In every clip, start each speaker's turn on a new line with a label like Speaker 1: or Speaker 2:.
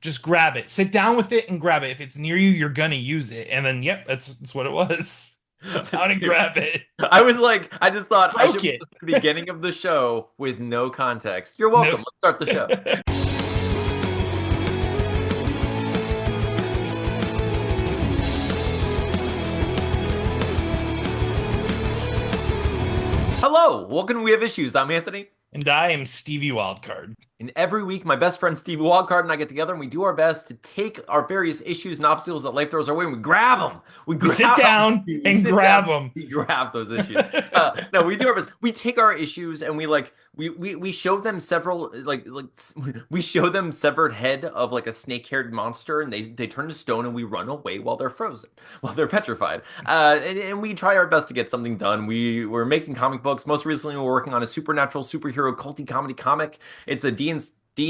Speaker 1: Just grab it. Sit down with it and grab it. If it's near you, you're gonna use it. And then, yep, that's what it was. Sit down and
Speaker 2: Dude,
Speaker 1: grab it.
Speaker 2: I was like, I just thought I
Speaker 1: Broke
Speaker 2: should put
Speaker 1: it.
Speaker 2: this at the beginning of the show with no context. You're
Speaker 1: No.
Speaker 2: welcome. Let's start the show. Hello, welcome to We Have Issues. I'm Anthony.
Speaker 1: And I am Stevie Wildcard.
Speaker 2: And every week, my best friend Steve Wildcard and I get together and we do our best to take our various issues and obstacles that life throws our way and we grab them. We
Speaker 1: We sit
Speaker 2: grab them.
Speaker 1: down
Speaker 2: We
Speaker 1: and
Speaker 2: sit
Speaker 1: grab
Speaker 2: down.
Speaker 1: them.
Speaker 2: We grab those issues. No, we do our best. We take our issues and we show them several we show them severed head of like a snake-haired monster and they turn to stone and we run away while they're frozen, while they're petrified. And we try our best to get something done. We're making comic books. Most recently, we're working on a supernatural superhero culty comedy comic. It's a D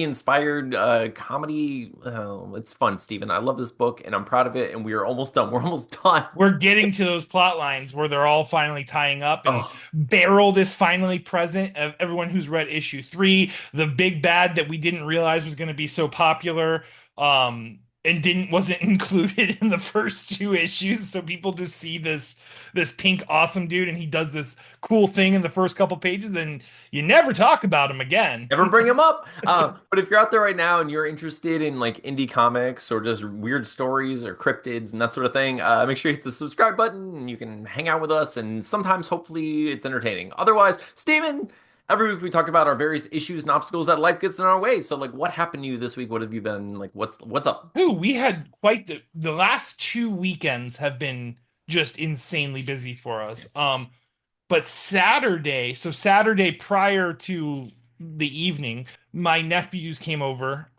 Speaker 2: inspired comedy. Oh, it's fun, Steven. I love this book and I'm proud of it. And we are almost done. We're almost done.
Speaker 1: We're getting to those plot lines where they're all finally tying up, and
Speaker 2: Oh,
Speaker 1: Beryl is finally present. Of everyone who's read issue three, the big bad that we didn't realize was going to be so popular, and didn't wasn't included in the first two issues. So people just see this pink awesome dude, and he does this cool thing in the first couple pages, and you never talk about him again.
Speaker 2: never bring him up. But if you're out there right now and you're interested in like indie comics or just weird stories or cryptids and that sort of thing, make sure you hit the subscribe button and you can hang out with us. And sometimes, hopefully, it's entertaining. Otherwise, Steven, every week we talk about our various issues and obstacles that life gets in our way. So, like, what happened to you this week? What have you been like? What's up?
Speaker 1: Ooh, we had quite the last two weekends have been just insanely busy for us. But Saturday, so Saturday prior to the evening, my nephews came over.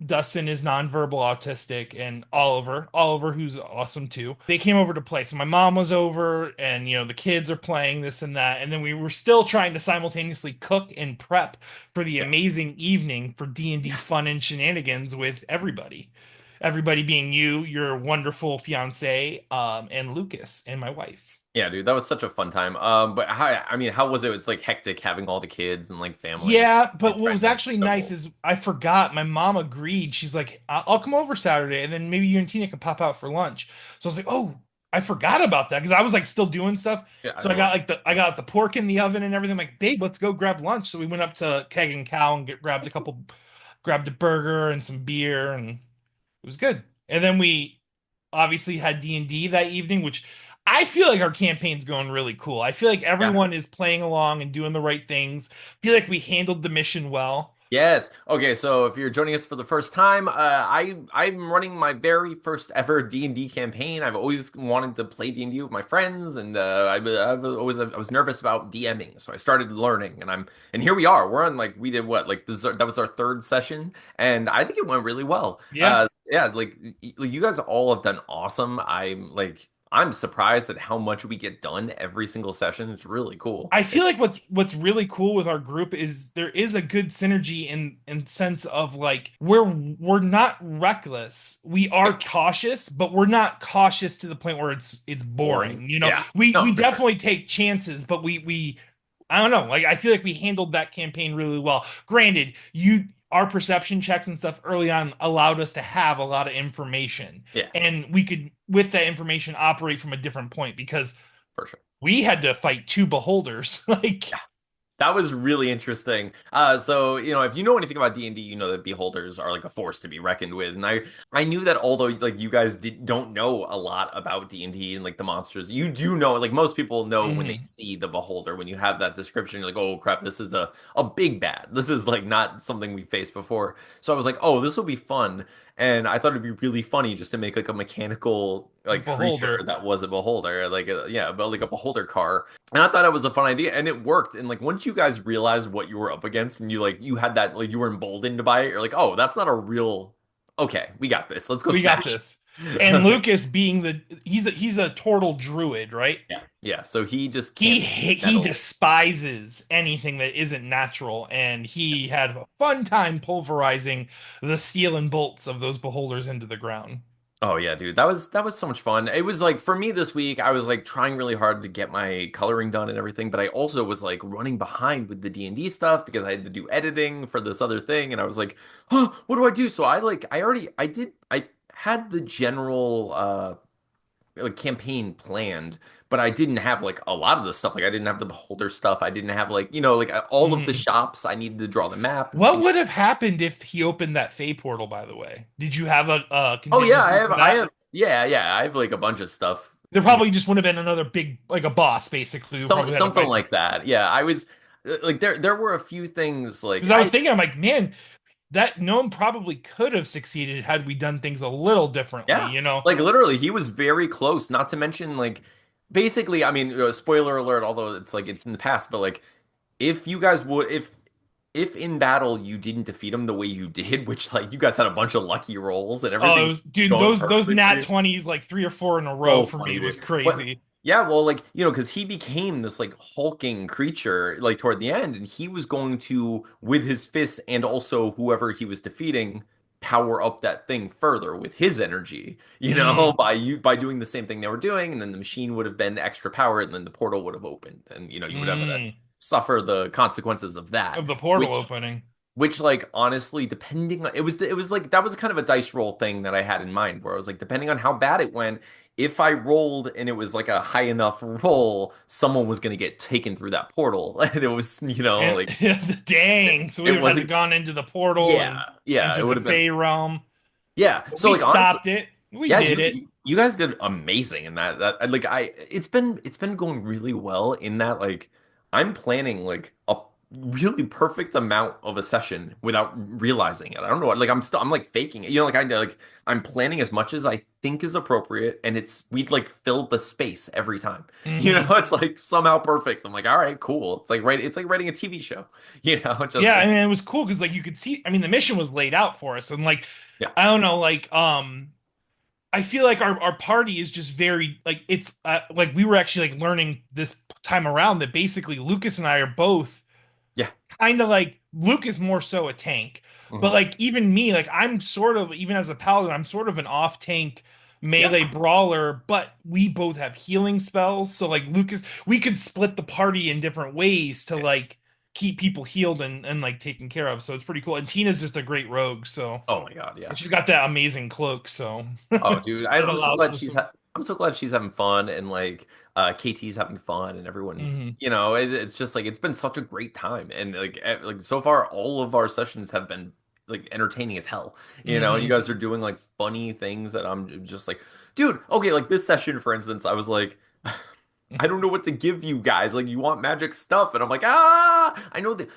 Speaker 1: Dustin is nonverbal autistic, and Oliver, who's awesome too. They came over to play. So my mom was over, and the kids are playing this and that. And then we were still trying to simultaneously cook and prep for the
Speaker 2: Yeah.
Speaker 1: amazing evening for D&D fun and shenanigans with everybody. Everybody being you, your wonderful fiance, and Lucas and my wife.
Speaker 2: Yeah, dude, that was such a fun time. But I mean, how was it? It's like hectic having all the kids and like family,
Speaker 1: Yeah,
Speaker 2: like
Speaker 1: but what
Speaker 2: trying
Speaker 1: was
Speaker 2: to
Speaker 1: actually nice
Speaker 2: juggle.
Speaker 1: is I forgot. My mom agreed. She's like, I'll come over Saturday, and then maybe you and Tina can pop out for lunch." So I was like, "Oh, I forgot about that," because I was like still doing stuff.
Speaker 2: Yeah, I
Speaker 1: So I
Speaker 2: know.
Speaker 1: got like I got the pork in the oven and everything. I'm like, "Babe, let's go grab lunch." So we went up to Keg and Cow and grabbed a burger and some beer, and it was good. And then we obviously had D&D that evening, which I feel like our campaign's going really cool. I feel like
Speaker 2: Yeah.
Speaker 1: everyone is playing along and doing the right things. I feel like we handled the mission well.
Speaker 2: Yes. Okay, so if you're joining us for the first time, I'm running my very first ever D&D campaign. I've always wanted to play D&D with my friends, and I was nervous about DMing, so I started learning, and here we are. We're on like we did what like that was our third session, and I think it went really well.
Speaker 1: Yeah.
Speaker 2: Yeah, like you guys all have done awesome. I'm surprised at how much we get done every single session. It's really cool.
Speaker 1: I feel like what's really cool with our group is there is a good synergy in sense of like we're not reckless. We are cautious, but we're not cautious to the point where it's
Speaker 2: Boring.
Speaker 1: boring.
Speaker 2: Yeah.
Speaker 1: We
Speaker 2: No,
Speaker 1: we
Speaker 2: for sure.
Speaker 1: definitely take chances, but we I don't know. Like I feel like we handled that campaign really well. Granted, you our perception checks and stuff early on allowed us to have a lot of information,
Speaker 2: Yeah,
Speaker 1: and we could with that information operate from a different point because
Speaker 2: for sure.
Speaker 1: we had to fight two beholders. Like,
Speaker 2: That was really interesting. So if you know anything about D&D, you know that beholders are like a force to be reckoned with. And I knew that although like you guys don't know a lot about D&D and like the monsters, you do know like most people know when they
Speaker 1: mhm.
Speaker 2: see the beholder, when you have that description, you're like, oh crap, this is a big bad. This is like not something we faced before. So I was like, oh, this will be fun. And I thought it'd be really funny just to make like a mechanical like creature
Speaker 1: Beholder.
Speaker 2: that was a beholder, like yeah, but like a beholder car. And I thought it was a fun idea, and it worked. And like once you guys realized what you were up against, and you had that like you were emboldened by it, you're like, oh, that's not a real. Okay, we got this. Let's go
Speaker 1: We got
Speaker 2: smash.
Speaker 1: this. And Lucas being he's a turtle druid, right?
Speaker 2: Yeah, yeah. So he just
Speaker 1: He
Speaker 2: can't stand
Speaker 1: he
Speaker 2: metal.
Speaker 1: despises anything that isn't natural, and he had a fun time pulverizing the steel and bolts of those beholders into the ground.
Speaker 2: Oh yeah, dude. That was so much fun. It was like for me this week, I was like trying really hard to get my coloring done and everything, but I also was like running behind with the D&D stuff because I had to do editing for this other thing and I was like, "Huh, what do I do?" So I had the general like campaign planned, but I didn't have like a lot of the stuff. Like I didn't have the beholder stuff. I didn't have like, like all of the
Speaker 1: Mhm.
Speaker 2: shops. I needed to draw the map and
Speaker 1: What
Speaker 2: figure.
Speaker 1: would have happened if he opened that Fey portal, by the way? Did you have a
Speaker 2: Oh yeah,
Speaker 1: contingency for
Speaker 2: I
Speaker 1: that?
Speaker 2: have yeah, I have like a bunch of stuff.
Speaker 1: There probably just would have been another big, like a boss, basically, who probably had to
Speaker 2: Something
Speaker 1: fight
Speaker 2: like
Speaker 1: something.
Speaker 2: that. Yeah, I was like there were a few things like
Speaker 1: Because I was thinking, I'm like, man, that gnome probably could have succeeded had we done things a little differently,
Speaker 2: yeah,
Speaker 1: you know?
Speaker 2: like literally he was very close, not to mention like basically, I mean, spoiler alert, although it's like it's in the past, but like if you guys would if in battle you didn't defeat him the way you did, which like you guys had a bunch of lucky rolls and
Speaker 1: Oh,
Speaker 2: everything
Speaker 1: dude,
Speaker 2: going
Speaker 1: those
Speaker 2: perfectly for
Speaker 1: nat
Speaker 2: you.
Speaker 1: 20s, like three or four in a row
Speaker 2: So
Speaker 1: for me
Speaker 2: funny,
Speaker 1: was
Speaker 2: dude. But
Speaker 1: crazy.
Speaker 2: yeah, well, like, because he became this like hulking creature like toward the end, and he was going to, with his fists and also whoever he was defeating, power up that thing further with his energy,
Speaker 1: Mm,
Speaker 2: by doing the same thing they were doing, and then the machine would have been extra powered, and then the portal would have opened, and you would have to
Speaker 1: mm,
Speaker 2: suffer the consequences of that,
Speaker 1: of the portal
Speaker 2: which
Speaker 1: opening.
Speaker 2: like honestly, depending on it was like that was kind of a dice roll thing that I had in mind where I was like, depending on how bad it went, if I rolled and it was like a high enough roll, someone was gonna get taken through that portal. And it was,
Speaker 1: And
Speaker 2: like
Speaker 1: dang, so we
Speaker 2: it
Speaker 1: would have had to
Speaker 2: wasn't
Speaker 1: gone into the portal
Speaker 2: yeah,
Speaker 1: and
Speaker 2: yeah, it
Speaker 1: entered the
Speaker 2: would have been
Speaker 1: Fey realm.
Speaker 2: yeah.
Speaker 1: But
Speaker 2: So
Speaker 1: we
Speaker 2: like honestly,
Speaker 1: stopped it. We
Speaker 2: yeah,
Speaker 1: did
Speaker 2: you
Speaker 1: it.
Speaker 2: you guys did amazing in that. Like it's been going really well in that like I'm planning like a really perfect amount of a session without realizing it. I don't know what like I'm like faking it. I'm planning as much as I think is appropriate and we'd like filled the space every time.
Speaker 1: Hmm.
Speaker 2: It's like somehow perfect. I'm like, all right, cool. It's like writing a TV show. Just
Speaker 1: Yeah,
Speaker 2: like
Speaker 1: and it was cool because like you could see, I mean, the mission was laid out for us, and like
Speaker 2: yeah.
Speaker 1: I don't know, like I feel like our party is just very like it's like we were actually like learning this time around that basically Lucas and I are both
Speaker 2: Yeah.
Speaker 1: kind of like Luke is more so a tank, but
Speaker 2: Mhm.
Speaker 1: like even me, like I'm sort of even as a paladin, I'm sort of an off tank
Speaker 2: Yeah.
Speaker 1: melee brawler, but we both have healing spells. So like Lucas, we could split the party in different ways to like keep people healed and like taken care of. So it's pretty cool. And Tina's just a great rogue, so
Speaker 2: Oh my God,
Speaker 1: and
Speaker 2: yeah.
Speaker 1: she's got that amazing cloak, so
Speaker 2: Oh, dude,
Speaker 1: it
Speaker 2: I'm so
Speaker 1: allows
Speaker 2: glad
Speaker 1: for some.
Speaker 2: I'm so glad she's having fun and like KT's having fun and everyone's
Speaker 1: Mhm.
Speaker 2: it's just like it's been such a great time and like like so far all of our sessions have been like entertaining as hell. And you
Speaker 1: Mhm.
Speaker 2: guys are doing like funny things that I'm just like, dude, okay, like this session for instance, I was like I don't know what to give you guys. Like you want magic stuff and I'm like, I know that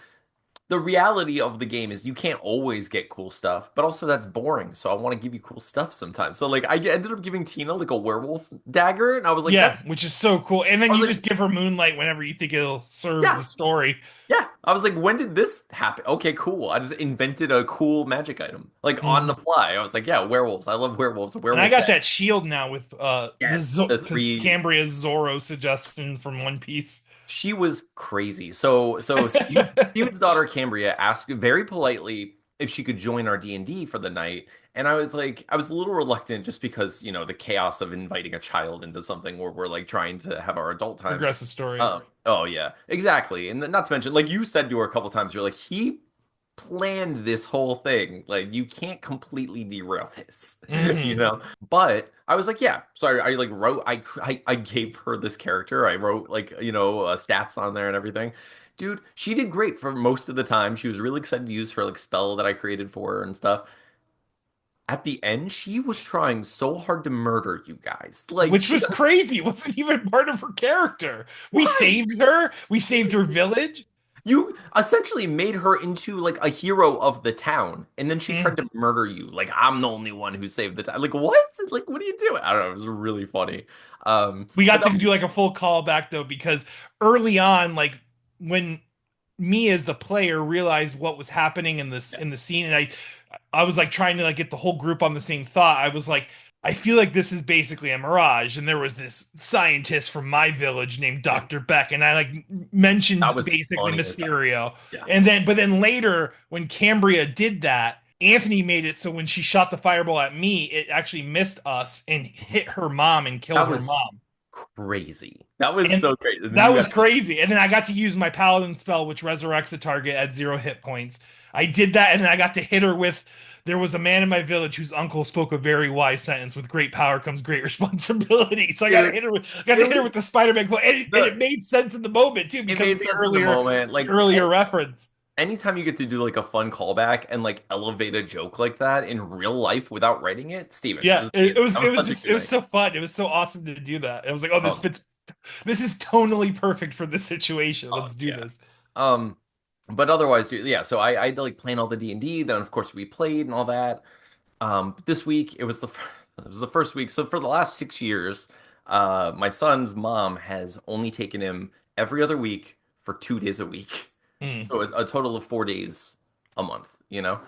Speaker 2: the reality of the game is you can't always get cool stuff, but also that's boring. So I want to give you cool stuff sometimes. So like ended up giving Tina like a werewolf dagger, and I was like,
Speaker 1: Yeah, which is so cool. And
Speaker 2: I
Speaker 1: then
Speaker 2: was
Speaker 1: you
Speaker 2: like,
Speaker 1: just give her moonlight whenever you think it'll serve
Speaker 2: yeah,
Speaker 1: the story.
Speaker 2: yeah. I was like, when did this happen? Okay, cool. I just invented a cool magic item like on the
Speaker 1: Mhm.
Speaker 2: fly. I was like, yeah, werewolves. I love werewolves.
Speaker 1: And I
Speaker 2: Werewolf
Speaker 1: got
Speaker 2: dagger.
Speaker 1: that shield now with the
Speaker 2: Yes, the
Speaker 1: because
Speaker 2: three.
Speaker 1: Cambria's Zoro suggestion from One Piece.
Speaker 2: She was crazy. So Steven's daughter Cambria asked very politely if she could join our D&D for the night. And I was a little reluctant just because, the chaos of inviting a child into something where we're like trying to have our adult times.
Speaker 1: Progressive story.
Speaker 2: Oh yeah, exactly. And not to mention, like you said to her a couple times, you're like, he planned this whole thing. Like you can't completely derail this, you
Speaker 1: Hmm.
Speaker 2: know? But I was like, yeah. So I like wrote, I gave her this character. I wrote like, stats on there and everything. Dude, she did great for most of the time. She was really excited to use her like spell that I created for her and stuff. At the end, she was trying so hard to murder you guys. Like
Speaker 1: Which
Speaker 2: she
Speaker 1: was crazy. It wasn't even part of her character. We
Speaker 2: why?
Speaker 1: saved her. We saved her village.
Speaker 2: You essentially made her into like a hero of the town, and then she tried
Speaker 1: Mm.
Speaker 2: to murder you. Like I'm the only one who saved the town. Like what? Like what are you doing? I don't know. It was really funny.
Speaker 1: We
Speaker 2: But
Speaker 1: got
Speaker 2: that
Speaker 1: to
Speaker 2: was
Speaker 1: do like a full callback though, because early on, like when me as the player realized what was happening in this
Speaker 2: yeah,
Speaker 1: in the scene, and I was like trying to like get the whole group on the same thought. I was like, I feel like this is basically a mirage, and there was this scientist from my village named
Speaker 2: yeah.
Speaker 1: Dr. Beck, and I like
Speaker 2: That
Speaker 1: mentioned
Speaker 2: was
Speaker 1: basically
Speaker 2: funny as hell.
Speaker 1: Mysterio,
Speaker 2: Yeah.
Speaker 1: and then but then later when Cambria did that. Anthony made it so when she shot the fireball at me, it actually missed us and hit her mom and killed
Speaker 2: That
Speaker 1: her
Speaker 2: was
Speaker 1: mom.
Speaker 2: crazy. That was
Speaker 1: And
Speaker 2: so great. And then
Speaker 1: that
Speaker 2: you
Speaker 1: was
Speaker 2: got
Speaker 1: crazy. And then I got to use my paladin spell, which resurrects a target at 0 hit points. I did that, and then I got to hit her with. There was a man in my village whose uncle spoke a very wise sentence: "With great power comes great responsibility." So I got to
Speaker 2: dude.
Speaker 1: hit her with, got
Speaker 2: It
Speaker 1: to hit her with
Speaker 2: was
Speaker 1: the Spider-Man quote, and it
Speaker 2: the
Speaker 1: made sense in the moment too
Speaker 2: it
Speaker 1: because of
Speaker 2: made
Speaker 1: the
Speaker 2: sense in the
Speaker 1: earlier,
Speaker 2: moment.
Speaker 1: the earlier reference.
Speaker 2: Anytime you get to do like a fun callback and like elevate a joke like that in real life without writing it, Steven, it
Speaker 1: Yeah,
Speaker 2: was amazing. That
Speaker 1: it
Speaker 2: was
Speaker 1: was
Speaker 2: such a
Speaker 1: just
Speaker 2: good
Speaker 1: it was
Speaker 2: night.
Speaker 1: so fun. It was so awesome to do that. I was like, oh, this
Speaker 2: Um,
Speaker 1: fits. This is totally perfect for this situation.
Speaker 2: oh
Speaker 1: Let's do
Speaker 2: yeah.
Speaker 1: this.
Speaker 2: Um, but otherwise, dude, yeah. So I had to like plan all the D&D. Then of course we played and all that. This week it was the first week. So for the last 6 years, my son's mom has only taken him every other week for 2 days a week.
Speaker 1: Mm.
Speaker 2: So a total of 4 days a month, you know?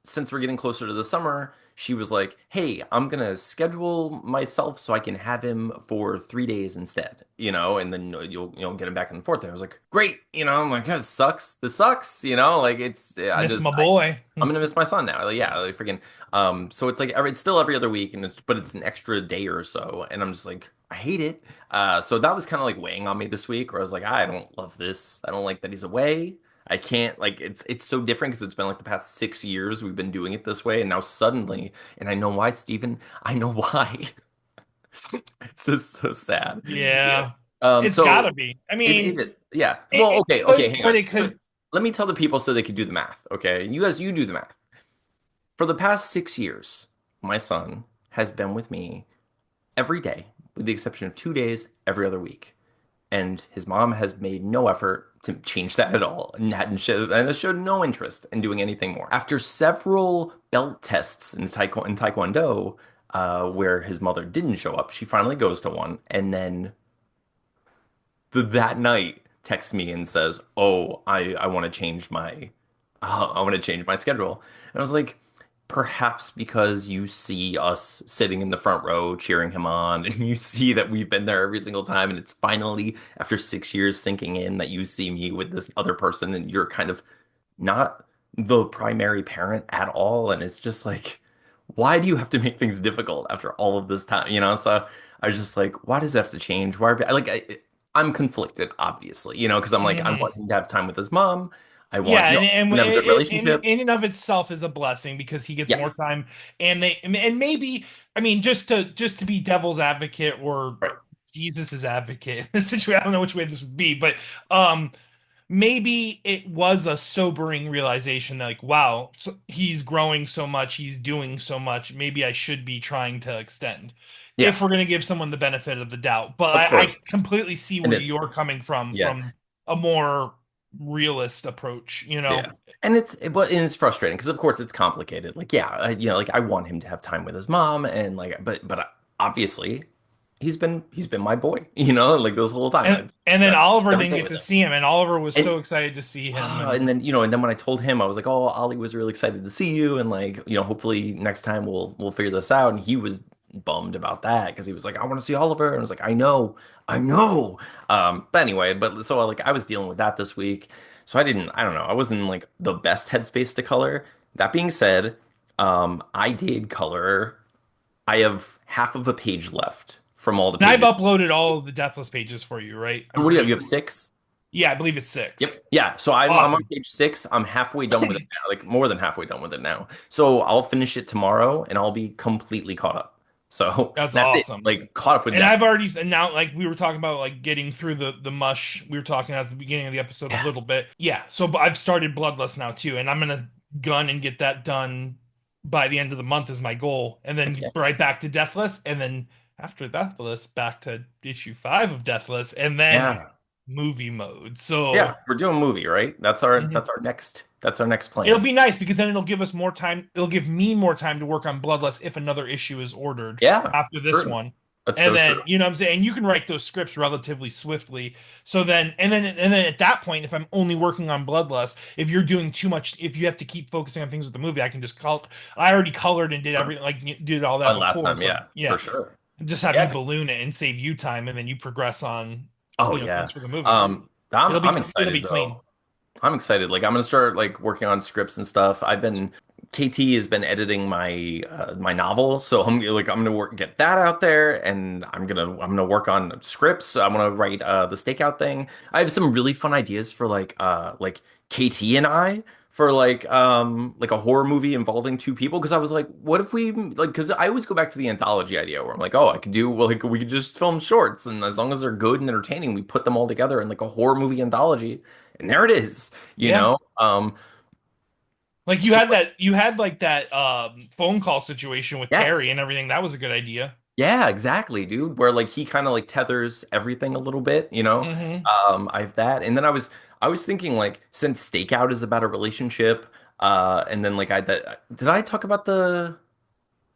Speaker 2: Since we're getting closer to the summer, she was like, "Hey, I'm gonna schedule myself so I can have him for 3 days instead, you know, and then you'll get him back and forth." And I was like, "Great," you know. I'm like, "This sucks. This sucks," you know. Like
Speaker 1: Miss my boy.
Speaker 2: I'm gonna miss my son now. Like, yeah, like freaking. So it's like it's still every other week, and it's an extra day or so, and I'm just like, I hate it. So that was kind of like weighing on me this week, where I was like, I don't love this. I don't like that he's away. I can't like it's so different because it's been like the past 6 years we've been doing it this way, and now suddenly, and I know why, Stephen. I know why. It's just so sad. Yeah.
Speaker 1: Yeah, it's
Speaker 2: So
Speaker 1: gotta be. I mean,
Speaker 2: yeah. Well,
Speaker 1: it
Speaker 2: okay, okay,
Speaker 1: could,
Speaker 2: hang
Speaker 1: but
Speaker 2: on.
Speaker 1: it could.
Speaker 2: Let me tell the people so they can do the math. Okay, you guys, you do the math. For the past 6 years, my son has been with me every day, with the exception of 2 days every other week. And his mom has made no effort to change that at all and has showed no interest in doing anything more. After several belt tests in Taekwondo, where his mother didn't show up, she finally goes to one. And then that night texts me and says, "Oh, I want to change my I want to change my schedule." And I was like, "Perhaps because you see us sitting in the front row cheering him on, and you see that we've been there every single time, and it's finally after 6 years sinking in that you see me with this other person, and you're kind of not the primary parent at all, and it's just like, why do you have to make things difficult after all of this time, you know?" So I was just like, why does it have to change? I'm conflicted, obviously, you know, because I'm like, I
Speaker 1: Mhm.
Speaker 2: want him to have time with his mom. I want,
Speaker 1: Yeah,
Speaker 2: you know, to have a good relationship.
Speaker 1: in and of itself is a blessing because he gets more
Speaker 2: Yes.
Speaker 1: time, and maybe I mean just to be devil's advocate or
Speaker 2: Right.
Speaker 1: Jesus's advocate in this situation. I don't know which way this would be, but um maybe it was a sobering realization that like wow, so he's growing so much, he's doing so much. Maybe I should be trying to extend
Speaker 2: Yeah,
Speaker 1: if we're going to give someone the benefit of the doubt. But
Speaker 2: of
Speaker 1: I
Speaker 2: course.
Speaker 1: completely see
Speaker 2: And
Speaker 1: where
Speaker 2: it's,
Speaker 1: you're coming
Speaker 2: yeah.
Speaker 1: from a more realist approach, you know.
Speaker 2: Yeah. And it's frustrating because of course it's complicated. Like, yeah, you know, like I want him to have time with his mom and like, but obviously he's been my boy, you know, like this whole time.
Speaker 1: And then
Speaker 2: I've
Speaker 1: Oliver didn't
Speaker 2: everything
Speaker 1: get
Speaker 2: with
Speaker 1: to
Speaker 2: him.
Speaker 1: see him, and Oliver was
Speaker 2: And
Speaker 1: so excited to see him.
Speaker 2: and
Speaker 1: And
Speaker 2: then, you know, and then when I told him, I was like, "Oh, Ollie was really excited to see you, and like, you know, hopefully next time we'll figure this out." And he was bummed about that because he was like, "I want to see Oliver," and I was like, I know." But anyway, but so like I was dealing with that this week, so I don't know, I wasn't in like the best headspace to color. That being said, I did color. I have half of a page left from all the
Speaker 1: I've
Speaker 2: pages.
Speaker 1: uploaded all of the Deathless pages for you, right?
Speaker 2: So
Speaker 1: I'm
Speaker 2: what do you have?
Speaker 1: pretty
Speaker 2: You have
Speaker 1: sure.
Speaker 2: six?
Speaker 1: Yeah, I believe it's six.
Speaker 2: Yep. Yeah. So I'm on
Speaker 1: Awesome.
Speaker 2: page 6. I'm halfway done with it now, like more than halfway done with it now. So I'll finish it tomorrow and I'll be completely caught up. So
Speaker 1: That's
Speaker 2: that's it.
Speaker 1: awesome.
Speaker 2: Like caught up with
Speaker 1: And
Speaker 2: death.
Speaker 1: I've already now, like we were talking about, like getting through the mush. We were talking at the beginning of the episode a
Speaker 2: Yeah.
Speaker 1: little bit. Yeah, so I've started Bloodlust now too, and I'm gonna gun and get that done by the end of the month is my goal, and
Speaker 2: Heck
Speaker 1: then
Speaker 2: yeah.
Speaker 1: right back to Deathless, and then after Deathless back to issue 5 of Deathless, and then
Speaker 2: Yeah.
Speaker 1: movie mode.
Speaker 2: Yeah.
Speaker 1: So.
Speaker 2: We're doing a movie, right? That's our next
Speaker 1: It'll
Speaker 2: plan.
Speaker 1: be nice because then it'll give us more time. It'll give me more time to work on Bloodlust if another issue is ordered
Speaker 2: Yeah.
Speaker 1: after this
Speaker 2: True.
Speaker 1: one.
Speaker 2: That's
Speaker 1: And
Speaker 2: so true.
Speaker 1: then, you know what I'm saying? And you can write those scripts relatively swiftly. So then, and then at that point, if I'm only working on Bloodlust, if you're doing too much, if you have to keep focusing on things with the movie, I can just call. I already colored and did everything, like did all that
Speaker 2: One last
Speaker 1: before.
Speaker 2: time,
Speaker 1: So
Speaker 2: yeah,
Speaker 1: yeah,
Speaker 2: for sure.
Speaker 1: just have you
Speaker 2: Yeah.
Speaker 1: balloon it and save you time, and then you progress on,
Speaker 2: Oh
Speaker 1: things
Speaker 2: yeah.
Speaker 1: for the movie.
Speaker 2: I'm
Speaker 1: It'll
Speaker 2: I'm
Speaker 1: be
Speaker 2: excited
Speaker 1: clean.
Speaker 2: though. I'm excited. Like I'm gonna start like working on scripts and stuff. I've been KT has been editing my novel, so I'm gonna get that out there, and I'm gonna work on scripts. I want to write the stakeout thing. I have some really fun ideas for like KT and I for like a horror movie involving two people, because I was like, what if we like, because I always go back to the anthology idea where I'm like, oh, I could do, well, like, we could just film shorts, and as long as they're good and entertaining, we put them all together in like a horror movie anthology, and there it is, you
Speaker 1: Yeah.
Speaker 2: know.
Speaker 1: Like
Speaker 2: So
Speaker 1: you had like that phone call situation with Carrie
Speaker 2: yes.
Speaker 1: and everything. That was a good idea.
Speaker 2: Yeah, exactly, dude. Where like he kind of like tethers everything a little bit, you know?
Speaker 1: Hmm.
Speaker 2: I have that. And then I was thinking, like, since Stakeout is about a relationship, and then like did I talk about the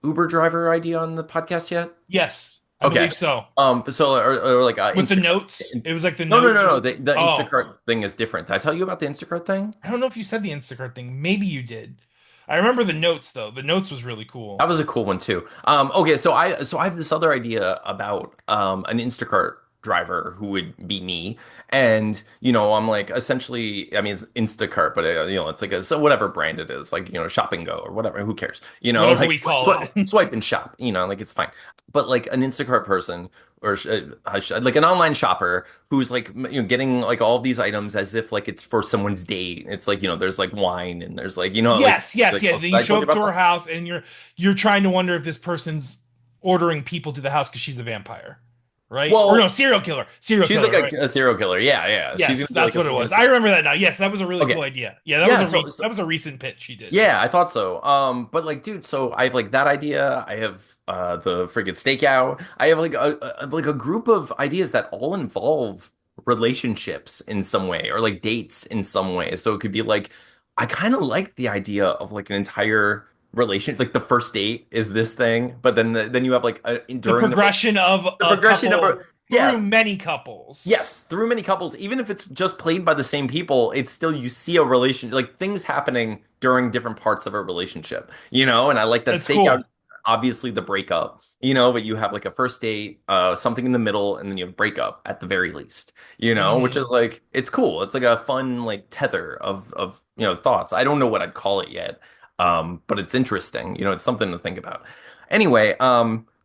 Speaker 2: Uber driver idea on the podcast yet?
Speaker 1: Yes, I
Speaker 2: Okay.
Speaker 1: believe so.
Speaker 2: So or like
Speaker 1: With the
Speaker 2: Instacart.
Speaker 1: notes, it was like the
Speaker 2: No, no,
Speaker 1: notes
Speaker 2: no,
Speaker 1: or
Speaker 2: no.
Speaker 1: something.
Speaker 2: The
Speaker 1: Oh,
Speaker 2: Instacart thing is different. Did I tell you about the Instacart thing?
Speaker 1: I don't know if you said the Instacart thing. Maybe you did. I remember the notes though. The notes was really
Speaker 2: That
Speaker 1: cool.
Speaker 2: was a cool one too. Okay, so I have this other idea about an Instacart driver who would be me, and I'm like, essentially, I mean, it's Instacart, but it's like so whatever brand it is, like Shop and Go or whatever. Who cares?
Speaker 1: Whatever
Speaker 2: Like
Speaker 1: we call it.
Speaker 2: swipe and shop. Like it's fine. But like an Instacart person or like an online shopper who's like getting like all of these items as if like it's for someone's date. It's like there's like wine and there's like
Speaker 1: Yes, yes, yeah.
Speaker 2: oh,
Speaker 1: Then
Speaker 2: did
Speaker 1: you
Speaker 2: I told
Speaker 1: show
Speaker 2: you
Speaker 1: up to
Speaker 2: about
Speaker 1: her
Speaker 2: that?
Speaker 1: house and you're trying to wonder if this person's ordering people to the house because she's a vampire, right? Or no,
Speaker 2: Well,
Speaker 1: serial killer. Serial
Speaker 2: she's like
Speaker 1: killer, right?
Speaker 2: a serial killer. Yeah, yeah. She's
Speaker 1: Yes,
Speaker 2: gonna be like
Speaker 1: that's
Speaker 2: a
Speaker 1: what it was. I
Speaker 2: sadistic.
Speaker 1: remember that now. Yes, that was a really cool
Speaker 2: Okay.
Speaker 1: idea. Yeah,
Speaker 2: Yeah.
Speaker 1: that was a recent pitch she did.
Speaker 2: Yeah, I thought so. But like, dude, so I have like that idea. I have the friggin' stakeout. I have like a group of ideas that all involve relationships in some way or like dates in some way. So it could be like, I kind of like the idea of like an entire relation. Like the first date is this thing, but then you have like
Speaker 1: The
Speaker 2: during
Speaker 1: progression of
Speaker 2: the
Speaker 1: a
Speaker 2: progression of
Speaker 1: couple through
Speaker 2: yeah.
Speaker 1: many couples.
Speaker 2: Yes, through many couples, even if it's just played by the same people, it's still you see a relation, like things happening during different parts of a relationship, And I like that
Speaker 1: That's
Speaker 2: stakeout,
Speaker 1: cool.
Speaker 2: obviously the breakup, but you have like a first date, something in the middle, and then you have breakup at the very least, which
Speaker 1: Hmm.
Speaker 2: is like it's cool. It's like a fun like tether of thoughts. I don't know what I'd call it yet, but it's interesting. It's something to think about. Anyway,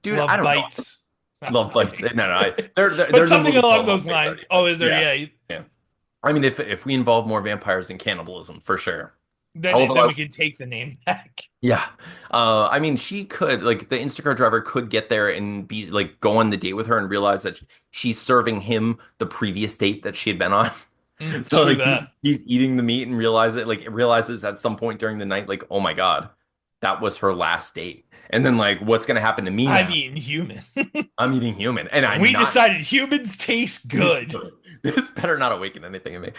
Speaker 2: dude, I
Speaker 1: Love
Speaker 2: don't know.
Speaker 1: bites. I was
Speaker 2: Love bites.
Speaker 1: kidding.
Speaker 2: No, no.
Speaker 1: But
Speaker 2: There's a
Speaker 1: something
Speaker 2: movie
Speaker 1: along
Speaker 2: called Love
Speaker 1: those
Speaker 2: Bites
Speaker 1: lines.
Speaker 2: already,
Speaker 1: Oh,
Speaker 2: but
Speaker 1: is there?
Speaker 2: yeah,
Speaker 1: Yeah.
Speaker 2: yeah. I mean, if we involve more vampires and cannibalism, for sure. Although,
Speaker 1: Then we can take the name back.
Speaker 2: yeah, I mean, she could like the Instacart driver could get there and be like go on the date with her and realize that she's serving him the previous date that she had been on. So
Speaker 1: True
Speaker 2: like he's
Speaker 1: that.
Speaker 2: he's eating the meat and realizes at some point during the night like, oh my God, that was her last date. And then like, what's gonna happen to me
Speaker 1: I've
Speaker 2: now?
Speaker 1: eaten human.
Speaker 2: I'm eating human, and
Speaker 1: And
Speaker 2: I'm
Speaker 1: we
Speaker 2: not.
Speaker 1: decided humans taste good.
Speaker 2: This better not awaken anything in me.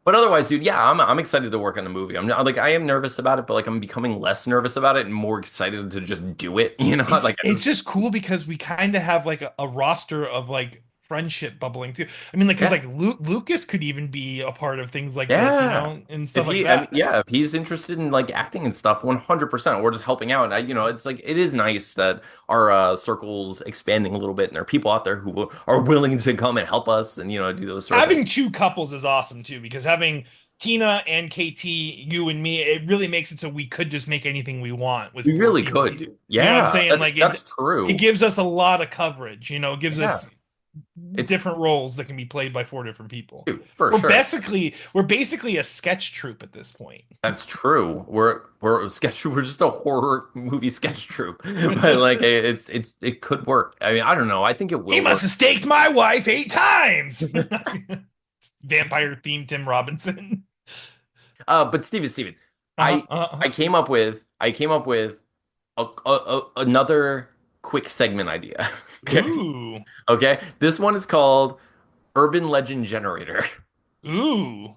Speaker 2: But otherwise, dude, yeah, I'm excited to work on the movie. I'm not like I am nervous about it, but like I'm becoming less nervous about it and more excited to just do it. Like I
Speaker 1: It's
Speaker 2: just
Speaker 1: just cool because we kind of have like a roster of like friendship bubbling too. I mean, like because
Speaker 2: yeah,
Speaker 1: like Lucas could even be a part of things like this,
Speaker 2: yeah.
Speaker 1: and
Speaker 2: If
Speaker 1: stuff like
Speaker 2: he, I mean,
Speaker 1: that.
Speaker 2: yeah, if he's interested in like acting and stuff, 100%, or just helping out. It's like it is nice that our circle's expanding a little bit, and there are people out there who are willing to come and help us, and do those sort of things.
Speaker 1: Having two couples is awesome too because having Tina and KT, you and me, it really makes it so we could just make anything we want with
Speaker 2: We
Speaker 1: four
Speaker 2: really
Speaker 1: people.
Speaker 2: could, dude.
Speaker 1: You know what I'm
Speaker 2: Yeah,
Speaker 1: saying?
Speaker 2: that's
Speaker 1: Like
Speaker 2: that's
Speaker 1: it
Speaker 2: true.
Speaker 1: gives us a lot of coverage, it gives
Speaker 2: Yeah,
Speaker 1: us
Speaker 2: it's
Speaker 1: different roles that can be played by four different people.
Speaker 2: dude, for sure.
Speaker 1: We're basically a sketch troupe at this point.
Speaker 2: That's true. We're a sketch. We're just a horror movie sketch troupe, but like it could work. I mean, I don't know. I think it
Speaker 1: He
Speaker 2: will
Speaker 1: must
Speaker 2: work.
Speaker 1: have staked my wife 8 times. Vampire themed Tim Robinson.
Speaker 2: But Steven,
Speaker 1: Uh-huh,
Speaker 2: I
Speaker 1: uh-huh.
Speaker 2: I came up with another quick segment idea. Okay,
Speaker 1: Ooh.
Speaker 2: okay. This one is called Urban Legend Generator.
Speaker 1: Ooh.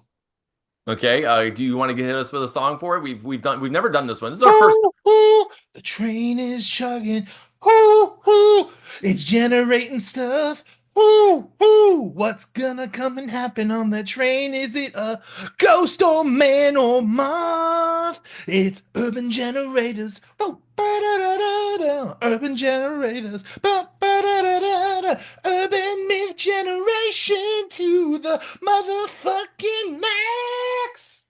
Speaker 2: Okay. Do you want to hit us with a song for it? We've never done this one. This is our first.
Speaker 1: Ooh, ooh, the train is chugging. Ooh, ooh, it's generating stuff. Ooh, ooh, what's gonna come and happen on that train? Is it a ghost or man or moth? It's urban generators. Boom, ba-da-da-da-da. Urban generators. Ba, ba-da-da-da-da. Urban myth generation to the motherfucking max.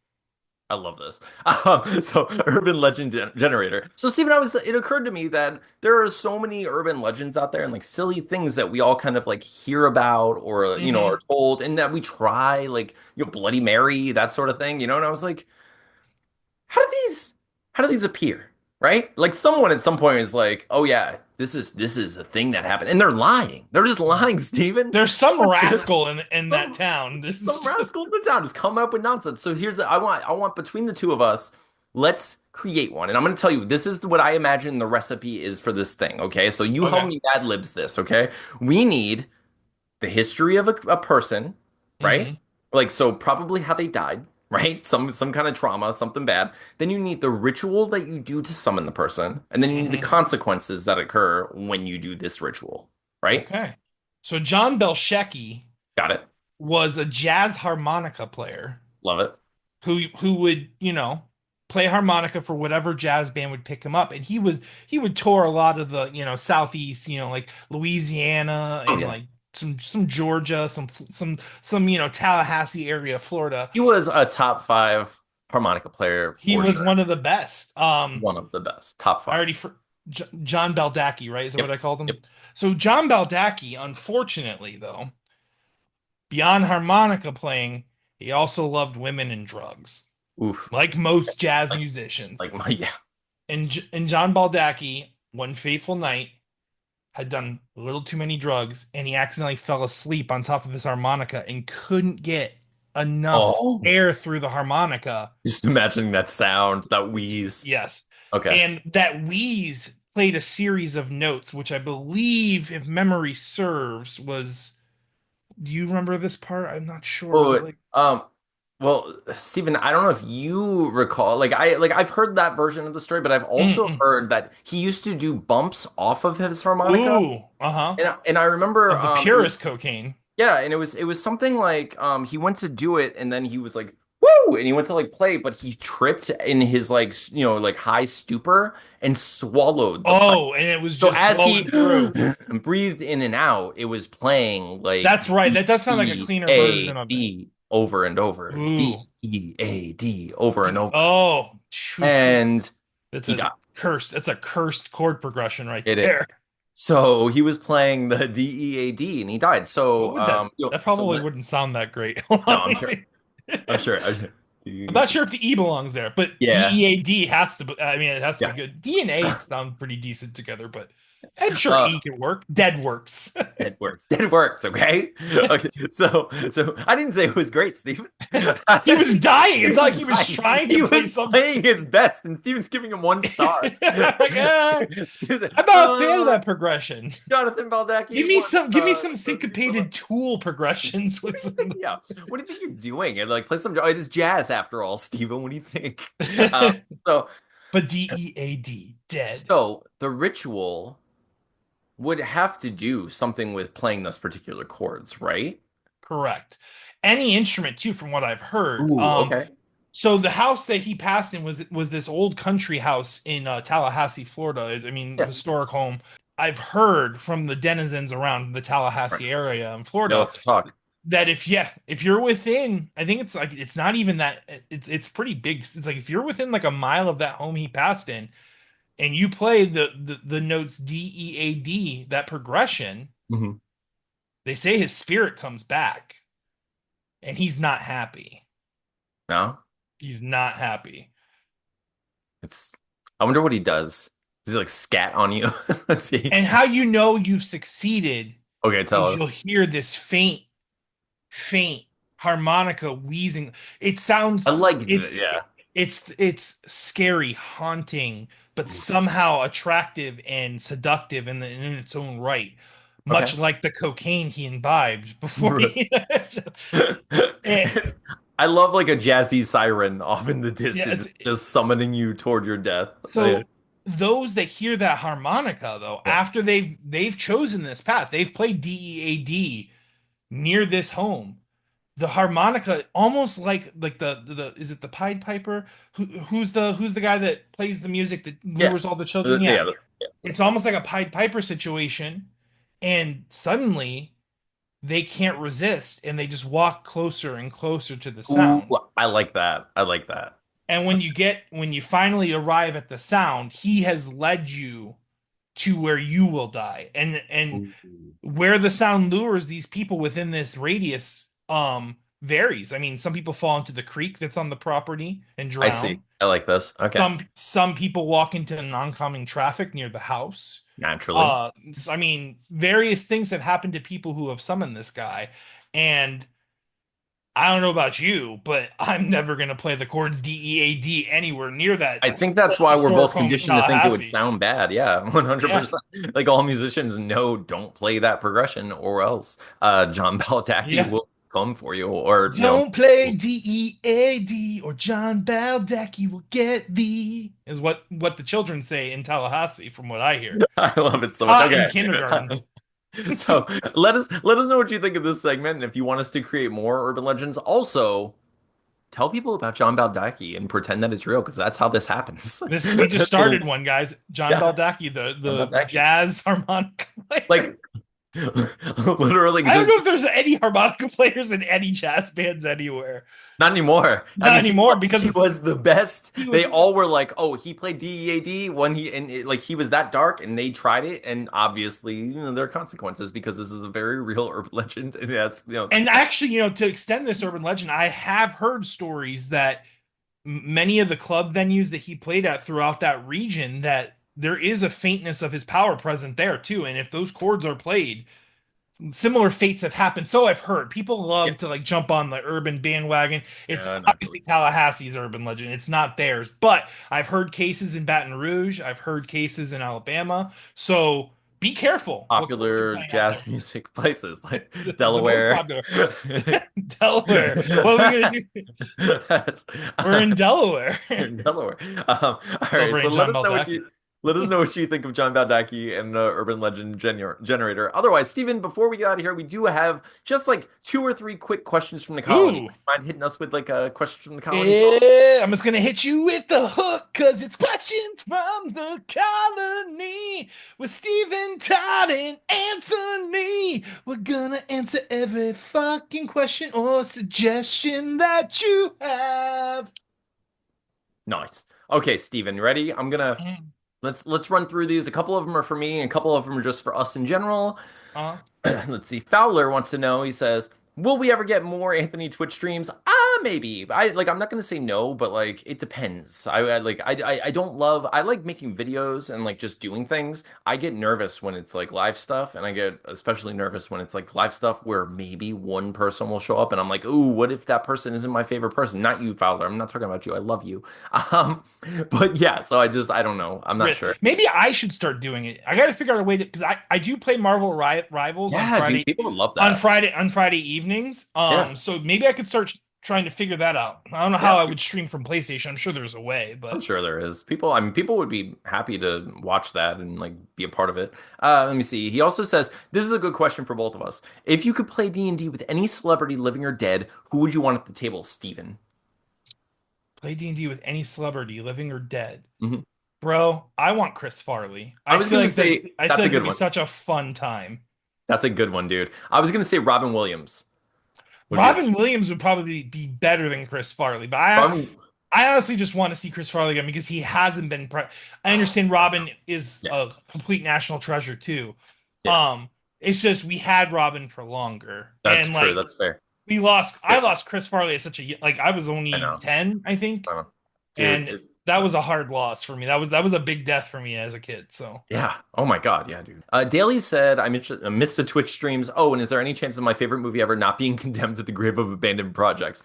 Speaker 2: I love this. So urban legend generator. So Stephen, it occurred to me that there are so many urban legends out there and like silly things that we all kind of like hear about or are
Speaker 1: Hmm.
Speaker 2: told and that we try, like Bloody Mary, that sort of thing, and I was like, how do these appear? Right? Like someone at some point is like, oh yeah, this is a thing that happened. And they're lying. They're just lying, Stephen.
Speaker 1: There's some rascal in that
Speaker 2: Some
Speaker 1: town. This is
Speaker 2: some
Speaker 1: just
Speaker 2: rascal in the town just come up with nonsense. So I want between the two of us, let's create one. And I'm going to tell you, this is what I imagine the recipe is for this thing. Okay, so you help
Speaker 1: okay.
Speaker 2: me Mad Libs this. Okay, we need the history of a person, right?
Speaker 1: Hmm.
Speaker 2: Like so, probably how they died, right? Some kind of trauma, something bad. Then you need the ritual that you do to summon the person, and then you need the
Speaker 1: Hmm.
Speaker 2: consequences that occur when you do this ritual, right?
Speaker 1: Okay. So John Belshecki
Speaker 2: Got it.
Speaker 1: was a jazz harmonica player
Speaker 2: Love it.
Speaker 1: who would, play harmonica for whatever jazz band would pick him up. And he would tour a lot of the, southeast, like Louisiana
Speaker 2: Oh
Speaker 1: and
Speaker 2: yeah.
Speaker 1: like some Georgia, some, Tallahassee area, Florida.
Speaker 2: He was a top five harmonica player
Speaker 1: He
Speaker 2: for
Speaker 1: was
Speaker 2: sure.
Speaker 1: one of the best.
Speaker 2: One of the best. Top
Speaker 1: I
Speaker 2: five.
Speaker 1: already John Baldacci, right? Is that what
Speaker 2: Yep.
Speaker 1: I called him?
Speaker 2: Yep.
Speaker 1: So John Baldacci, unfortunately, though, beyond harmonica playing, he also loved women and drugs,
Speaker 2: Oof.
Speaker 1: like most jazz
Speaker 2: Like
Speaker 1: musicians.
Speaker 2: like my yeah.
Speaker 1: And John Baldacci, one fateful night, had done a little too many drugs, and he accidentally fell asleep on top of his harmonica and couldn't get enough
Speaker 2: Oh.
Speaker 1: air through the harmonica.
Speaker 2: Just imagining that sound, that wheeze.
Speaker 1: Yes.
Speaker 2: Okay.
Speaker 1: And that wheeze played a series of notes, which I believe, if memory serves, was. Do you remember this part? I'm not sure. Was it
Speaker 2: Well,
Speaker 1: like.
Speaker 2: well, Stephen, I don't know if you recall, I've heard that version of the story, but I've also
Speaker 1: Mm-mm.
Speaker 2: heard that he used to do bumps off of his harmonica.
Speaker 1: Ooh, uh-huh.
Speaker 2: And I remember
Speaker 1: Of the
Speaker 2: it was
Speaker 1: purest cocaine.
Speaker 2: yeah, and it was something like he went to do it and then he was like woo and he went to like play, but he tripped in his like like high stupor and swallowed the pipe.
Speaker 1: Oh, and it was
Speaker 2: So
Speaker 1: just
Speaker 2: as he
Speaker 1: flowing through.
Speaker 2: breathed in and out, it was playing like
Speaker 1: That's right. That does sound like a
Speaker 2: D
Speaker 1: cleaner version
Speaker 2: A
Speaker 1: of it.
Speaker 2: D over and over,
Speaker 1: Ooh.
Speaker 2: D over and over,
Speaker 1: Oh, phew.
Speaker 2: and
Speaker 1: It's
Speaker 2: he
Speaker 1: a
Speaker 2: died.
Speaker 1: cursed chord progression right
Speaker 2: It
Speaker 1: there.
Speaker 2: is. So he was playing the DEAD and he died.
Speaker 1: What
Speaker 2: So
Speaker 1: would that
Speaker 2: so
Speaker 1: probably wouldn't sound that great.
Speaker 2: no, I'm sure. I'm sure.
Speaker 1: I'm not sure if the E belongs there, but
Speaker 2: Yeah.
Speaker 1: DEAD has to be, I mean, it has to be
Speaker 2: Yeah.
Speaker 1: good. D and
Speaker 2: So,
Speaker 1: A sound pretty decent together, but I'm sure
Speaker 2: uh,
Speaker 1: E can work. Dead works.
Speaker 2: Dead works. Dead works. Okay. Okay. So I didn't say it was great, Stephen.
Speaker 1: He was dying.
Speaker 2: He
Speaker 1: It's not
Speaker 2: was
Speaker 1: like he was
Speaker 2: dying.
Speaker 1: trying
Speaker 2: He
Speaker 1: to play
Speaker 2: was
Speaker 1: something.
Speaker 2: playing his best, and Steven's giving him 1 star.
Speaker 1: Like,
Speaker 2: Steven's like,
Speaker 1: I'm not a fan of that progression.
Speaker 2: Jonathan Baldacci,
Speaker 1: Give me
Speaker 2: 1 star.
Speaker 1: some syncopated Tool progressions with some.
Speaker 2: Yeah. What do you think you're doing? And like play some. It is jazz after all, Steven. What do you think? Um, so
Speaker 1: But DEAD, dead.
Speaker 2: so the ritual would have to do something with playing those particular chords, right?
Speaker 1: Correct. Any instrument too, from what I've heard.
Speaker 2: Ooh, okay.
Speaker 1: So the house that he passed in was this old country house in Tallahassee, Florida. I mean,
Speaker 2: Yeah.
Speaker 1: historic home. I've heard from the denizens around the
Speaker 2: Right.
Speaker 1: Tallahassee area in
Speaker 2: You'll
Speaker 1: Florida
Speaker 2: have to talk.
Speaker 1: that if you're within, I think it's like it's not even that it's pretty big. It's like if you're within like a mile of that home he passed in, and you play the notes DEAD, that progression,
Speaker 2: Mhm.
Speaker 1: they say his spirit comes back, and he's not happy.
Speaker 2: No,
Speaker 1: He's not happy.
Speaker 2: it's. I wonder what he does. Does he like scat on you? Let's see.
Speaker 1: And how you know you've succeeded
Speaker 2: Okay, tell
Speaker 1: is you'll
Speaker 2: us.
Speaker 1: hear this faint harmonica wheezing. It
Speaker 2: I
Speaker 1: sounds
Speaker 2: like that.
Speaker 1: it's
Speaker 2: Yeah.
Speaker 1: it's scary, haunting, but
Speaker 2: Ooh.
Speaker 1: somehow attractive and seductive in its own right.
Speaker 2: Okay.
Speaker 1: Much like the cocaine he imbibed before he. Eh,
Speaker 2: It's, I love like a jazzy siren off in the
Speaker 1: yeah,
Speaker 2: distance, just summoning you toward your death. Yeah.
Speaker 1: so those that hear that harmonica though,
Speaker 2: Yeah.
Speaker 1: after they've chosen this path, they've played DEAD near this home. The harmonica, almost like the is it the Pied Piper? Who's the guy that plays the music that
Speaker 2: Yeah.
Speaker 1: lures all the children? Yeah,
Speaker 2: Yeah.
Speaker 1: it's almost like a Pied Piper situation, and suddenly they can't resist, and they just walk closer and closer to the
Speaker 2: Ooh,
Speaker 1: sound.
Speaker 2: I like that. I like that.
Speaker 1: And when you finally arrive at the sound, he has led you to where you will die. And
Speaker 2: Ooh.
Speaker 1: where the sound lures these people within this radius varies. I mean, some people fall into the creek that's on the property and
Speaker 2: I see.
Speaker 1: drown.
Speaker 2: I like this. Okay.
Speaker 1: Some people walk into oncoming traffic near the house.
Speaker 2: Naturally.
Speaker 1: I mean, various things have happened to people who have summoned this guy, and I don't know about you, but I'm never gonna play the chords DEAD anywhere near that
Speaker 2: I think that's why we're
Speaker 1: historic
Speaker 2: both
Speaker 1: home in
Speaker 2: conditioned to think it would
Speaker 1: Tallahassee.
Speaker 2: sound bad. Yeah,
Speaker 1: Yeah,
Speaker 2: 100%. Like all musicians know, don't play that progression or else John Balataki
Speaker 1: yeah.
Speaker 2: will come for you or,
Speaker 1: Don't play DEAD or John Baldacci will get thee, is what the children say in Tallahassee, from what I hear.
Speaker 2: I love it so much.
Speaker 1: Taught in
Speaker 2: Okay.
Speaker 1: kindergarten.
Speaker 2: So let us know what you think of this segment and if you want us to create more urban legends. Also, tell people about John Baldacci and pretend that it's real because that's how this happens.
Speaker 1: This we just
Speaker 2: That's a,
Speaker 1: started one, guys. John
Speaker 2: yeah,
Speaker 1: Baldacci,
Speaker 2: John
Speaker 1: the
Speaker 2: Baldacci.
Speaker 1: jazz harmonica player.
Speaker 2: Like literally
Speaker 1: I don't
Speaker 2: just
Speaker 1: know if there's any harmonica players in any jazz bands anywhere.
Speaker 2: not anymore. I
Speaker 1: Not
Speaker 2: mean,
Speaker 1: anymore
Speaker 2: he
Speaker 1: because
Speaker 2: was the best.
Speaker 1: he was
Speaker 2: They all were like, "Oh, he played DEAD when like he was that dark," and they tried it, and obviously, there are consequences because this is a very real urban legend, and it has,
Speaker 1: and actually, to extend this urban legend, I have heard stories that many of the club venues that he played at throughout that region, that there is a faintness of his power present there too. And if those chords are played, similar fates have happened. So I've heard people
Speaker 2: yeah,
Speaker 1: love to like jump on the urban bandwagon. It's
Speaker 2: naturally
Speaker 1: obviously Tallahassee's urban legend. It's not theirs, but I've heard cases in Baton Rouge. I've heard cases in Alabama. So be careful what chords you're
Speaker 2: popular
Speaker 1: playing out there.
Speaker 2: jazz music places like
Speaker 1: The most
Speaker 2: Delaware.
Speaker 1: popular. Delaware. What are we gonna do?
Speaker 2: That's,
Speaker 1: We're in Delaware.
Speaker 2: You're in Delaware. All right, so
Speaker 1: Celebrating John Baldacci.
Speaker 2: let us know what you think of John Baldacci and Urban Legend Generator. Otherwise, Stephen, before we get out of here, we do have just like two or three quick questions from the colony.
Speaker 1: Ooh.
Speaker 2: Would you mind hitting us with like a question from the colony?
Speaker 1: Yeah, I'm just gonna hit you with the hook, cause it's questions from the colony with Stephen, Todd, and Anthony. We're gonna answer every fucking question or suggestion that you have.
Speaker 2: Nice. Okay, Stephen, ready? I'm gonna
Speaker 1: Mm.
Speaker 2: let's run through these. A couple of them are for me, and a couple of them are just for us in general.
Speaker 1: Uh,
Speaker 2: Let's see. Fowler wants to know. He says, "Will we ever get more Anthony Twitch streams?" Maybe. I'm not gonna say no, but like it depends. I don't love. I like making videos and like just doing things. I get nervous when it's like live stuff, and I get especially nervous when it's like live stuff where maybe one person will show up, and I'm like, "Ooh, what if that person isn't my favorite person?" Not you, Fowler. I'm not talking about you. I love you. Um, but yeah. So I don't know. I'm not sure.
Speaker 1: Maybe I should start doing it. I gotta figure out a way to, because I do play Marvel Rivals
Speaker 2: Yeah, dude. People would love that.
Speaker 1: On Friday evenings.
Speaker 2: Yeah.
Speaker 1: So maybe I could start trying to figure that out. I don't know how
Speaker 2: Yeah.
Speaker 1: I would stream from PlayStation. I'm sure there's a way,
Speaker 2: I'm
Speaker 1: but
Speaker 2: sure there is. People would be happy to watch that and like be a part of it. Let me see. He also says, this is a good question for both of us. If you could play D&D with any celebrity living or dead, who would you want at the table, Steven?
Speaker 1: play D&D with any celebrity, living or dead.
Speaker 2: Mhm.
Speaker 1: Bro, I want Chris Farley.
Speaker 2: I was gonna say
Speaker 1: I feel
Speaker 2: that's a
Speaker 1: like that'd
Speaker 2: good
Speaker 1: be
Speaker 2: one.
Speaker 1: such a fun time.
Speaker 2: That's a good one, dude. I was gonna say Robin Williams would be a
Speaker 1: Robin Williams would probably be better than Chris Farley, but
Speaker 2: Robin.
Speaker 1: I honestly just want to see Chris Farley again because he hasn't been. I understand Robin is
Speaker 2: Yeah,
Speaker 1: a complete national treasure too.
Speaker 2: yeah.
Speaker 1: Um, it's just we had Robin for longer,
Speaker 2: That's
Speaker 1: and
Speaker 2: true.
Speaker 1: like
Speaker 2: That's fair.
Speaker 1: we lost. I
Speaker 2: Yeah,
Speaker 1: lost Chris Farley at such a like I was
Speaker 2: I
Speaker 1: only
Speaker 2: know.
Speaker 1: 10, I think,
Speaker 2: I know. Dude,
Speaker 1: and that was a hard loss for me. That was a big death for me as a kid. So
Speaker 2: yeah. Oh my God. Yeah, dude. Daly said, I missed the Twitch streams. Oh, and is there any chance of my favorite movie ever not being condemned to the grave of abandoned projects?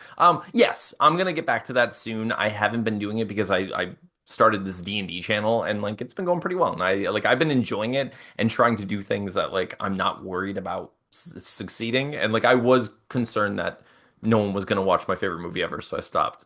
Speaker 2: Yes, I'm gonna get back to that soon. I haven't been doing it because I started this D&D channel and like it's been going pretty well. And I've been enjoying it and trying to do things that like I'm not worried about succeeding. And like I was concerned that no one was gonna watch my favorite movie ever, so I stopped.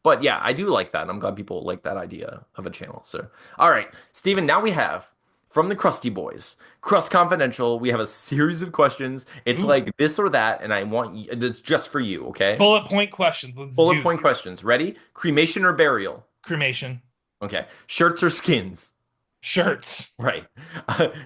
Speaker 2: But yeah, I do like that, and I'm glad people like that idea of a channel. So, all right, Steven, now we have from the Krusty Boys, Crust Confidential. We have a series of questions. It's
Speaker 1: ooh,
Speaker 2: like this or that, and I want you. It's just for you, okay?
Speaker 1: bullet point questions. Let's
Speaker 2: Bullet
Speaker 1: do
Speaker 2: point questions. Ready? Cremation or burial?
Speaker 1: cremation
Speaker 2: Okay. Shirts or skins?
Speaker 1: shirts.
Speaker 2: Right.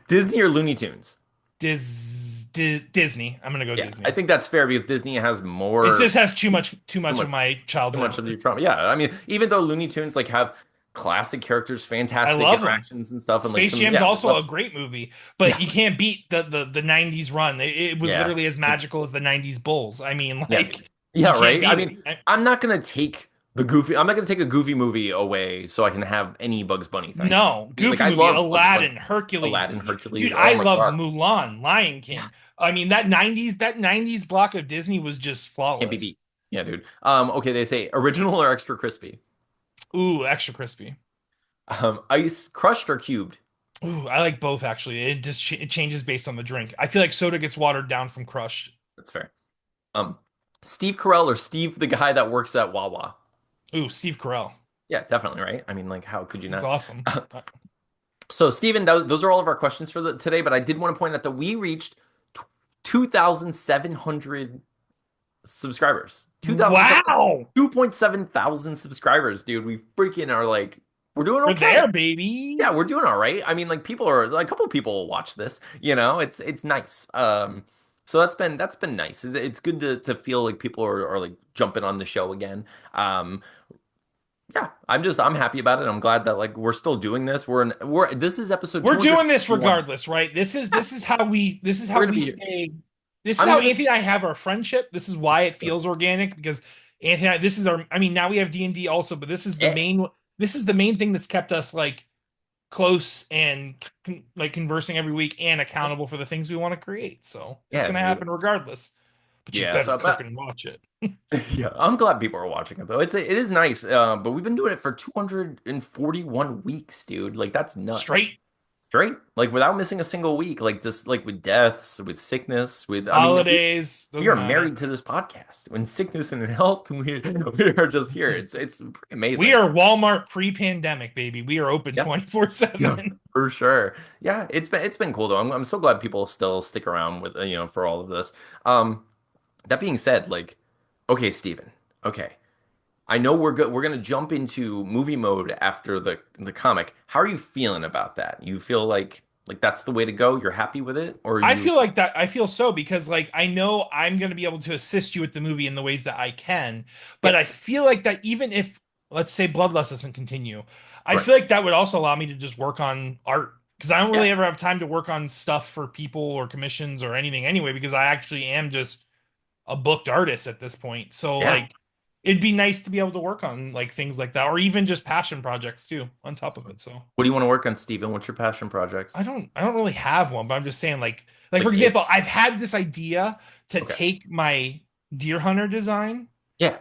Speaker 2: Disney or Looney Tunes?
Speaker 1: Disney. I'm gonna go
Speaker 2: Yeah, I
Speaker 1: Disney.
Speaker 2: think that's fair because Disney has
Speaker 1: It
Speaker 2: more
Speaker 1: just has too
Speaker 2: too
Speaker 1: much of
Speaker 2: much
Speaker 1: my
Speaker 2: too much of
Speaker 1: childhood.
Speaker 2: your trauma. Yeah, I mean, even though Looney Tunes like have classic characters,
Speaker 1: I
Speaker 2: fantastic
Speaker 1: love them.
Speaker 2: interactions and stuff, and like
Speaker 1: Space
Speaker 2: some
Speaker 1: Jam's
Speaker 2: yeah,
Speaker 1: also a great movie, but
Speaker 2: yeah,
Speaker 1: you can't beat the 90s run. It was
Speaker 2: yeah,
Speaker 1: literally as
Speaker 2: it's
Speaker 1: magical as the 90s Bulls. I mean,
Speaker 2: yeah,
Speaker 1: like
Speaker 2: dude. Yeah,
Speaker 1: you can't
Speaker 2: right. I
Speaker 1: beat
Speaker 2: mean,
Speaker 1: it.
Speaker 2: I'm not gonna take I'm not gonna take a Goofy movie away so I can have any Bugs Bunny thing.
Speaker 1: No,
Speaker 2: Like
Speaker 1: Goofy
Speaker 2: I
Speaker 1: movie,
Speaker 2: love Bugs Bunny,
Speaker 1: Aladdin, Hercules.
Speaker 2: Aladdin,
Speaker 1: Dude,
Speaker 2: Hercules. Oh
Speaker 1: I
Speaker 2: my
Speaker 1: love
Speaker 2: God,
Speaker 1: Mulan, Lion
Speaker 2: yeah,
Speaker 1: King. I mean, that 90s block of Disney was just
Speaker 2: can't be
Speaker 1: flawless.
Speaker 2: beat. Yeah, dude. Okay, they say original or extra crispy.
Speaker 1: Ooh, extra crispy.
Speaker 2: Ice crushed or cubed.
Speaker 1: Ooh, I like both actually. It changes based on the drink. I feel like soda gets watered down from crushed.
Speaker 2: That's fair. Um, Steve Carell or Steve, the guy that works at Wawa.
Speaker 1: Ooh, Steve Carell.
Speaker 2: Yeah, definitely, right? I mean, like, how could you
Speaker 1: He's
Speaker 2: not?
Speaker 1: awesome.
Speaker 2: So, Steven, those are all of our questions for today, but I did want to point out that we reached 2,700 subscribers. 2,700,
Speaker 1: Wow.
Speaker 2: 2.7 thousand subscribers, dude. We freaking are like, we're doing
Speaker 1: We're
Speaker 2: okay.
Speaker 1: there, baby.
Speaker 2: Yeah, we're doing all right. I mean, like, people are, like, a couple people will watch this, you know, it's nice. So that's been nice. It's good to feel like people are like jumping on the show again. Yeah, I'm happy about it. I'm glad that like we're still doing this. This is episode
Speaker 1: We're doing this
Speaker 2: 251.
Speaker 1: regardless, right?
Speaker 2: Yeah,
Speaker 1: This is
Speaker 2: we're
Speaker 1: how
Speaker 2: gonna
Speaker 1: we
Speaker 2: be here.
Speaker 1: stay. This is
Speaker 2: I'm
Speaker 1: how
Speaker 2: gonna
Speaker 1: Anthony and I have our friendship. This is why it feels organic because Anthony and I, this is our I mean now we have D&D also, but
Speaker 2: yeah,
Speaker 1: this is the main thing that's kept us like close and like conversing every week and accountable for the things we want to create. So, it's
Speaker 2: yeah,
Speaker 1: going to
Speaker 2: dude.
Speaker 1: happen regardless. But you
Speaker 2: Yeah,
Speaker 1: better
Speaker 2: so but
Speaker 1: freaking watch it.
Speaker 2: yeah, I'm glad people are watching it though. It is nice. But we've been doing it for 241 weeks, dude. Like that's nuts.
Speaker 1: Straight
Speaker 2: Straight, like without missing a single week, like just like with deaths, with sickness, with I mean,
Speaker 1: holidays,
Speaker 2: we
Speaker 1: doesn't
Speaker 2: are
Speaker 1: matter.
Speaker 2: married to this podcast. When sickness and in health, we are just here. It's pretty
Speaker 1: We
Speaker 2: amazing.
Speaker 1: are Walmart pre-pandemic, baby. We are open
Speaker 2: Yeah, yeah,
Speaker 1: 24/7.
Speaker 2: for sure. Yeah, it's been cool though. I'm so glad people still stick around with for all of this. Um, that being said, like, okay, Steven. Okay, I know we're good. We're gonna jump into movie mode after the comic. How are you feeling about that? You feel like that's the way to go? You're happy with it, or are
Speaker 1: I
Speaker 2: you?
Speaker 1: feel like that. I feel so because, like, I know I'm going to be able to assist you with the movie in the ways that I can. But
Speaker 2: Yeah,
Speaker 1: I feel like that even if, let's say, Bloodlust doesn't continue, I
Speaker 2: right.
Speaker 1: feel like that would also allow me to just work on art because I don't
Speaker 2: Yeah,
Speaker 1: really ever have time to work on stuff for people or commissions or anything anyway, because I actually am just a booked artist at this point. So,
Speaker 2: yeah.
Speaker 1: like, it'd be nice to be able to work on like things like that or even just passion projects too on top of it. So,
Speaker 2: What do you want to work on, Steven? What's your passion projects?
Speaker 1: I don't really have one, but I'm just saying like for
Speaker 2: Like it?
Speaker 1: example, I've had this idea to
Speaker 2: Okay.
Speaker 1: take my deer hunter design
Speaker 2: Yeah.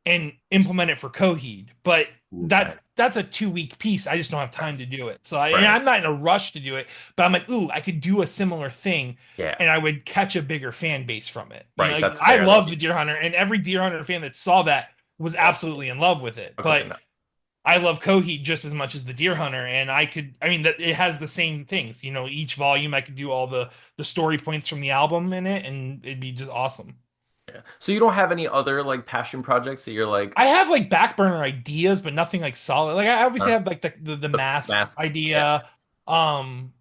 Speaker 1: and implement it for Coheed, but
Speaker 2: Okay.
Speaker 1: that's a 2 week piece. I just don't have time to do it. So and
Speaker 2: Right.
Speaker 1: I'm not in a rush to do it, but I'm like, ooh, I could do a similar thing
Speaker 2: Yeah.
Speaker 1: and I would catch a bigger fan base from it. You know,
Speaker 2: Right.
Speaker 1: like
Speaker 2: That's
Speaker 1: I
Speaker 2: fair. Like
Speaker 1: love the deer hunter and every deer hunter fan that saw that was
Speaker 2: yeah.
Speaker 1: absolutely in love with it.
Speaker 2: Okay.
Speaker 1: But
Speaker 2: No.
Speaker 1: I love Coheed just as much as the Deer Hunter, and I mean that it has the same things. You know, each volume I could do all the story points from the album in it, and it'd be just awesome.
Speaker 2: Yeah. So you don't have any other like passion projects that you're like
Speaker 1: I have like back burner ideas, but nothing like solid. Like I obviously
Speaker 2: uh,
Speaker 1: have like the
Speaker 2: the
Speaker 1: mask
Speaker 2: masks? Yeah.
Speaker 1: idea. Um,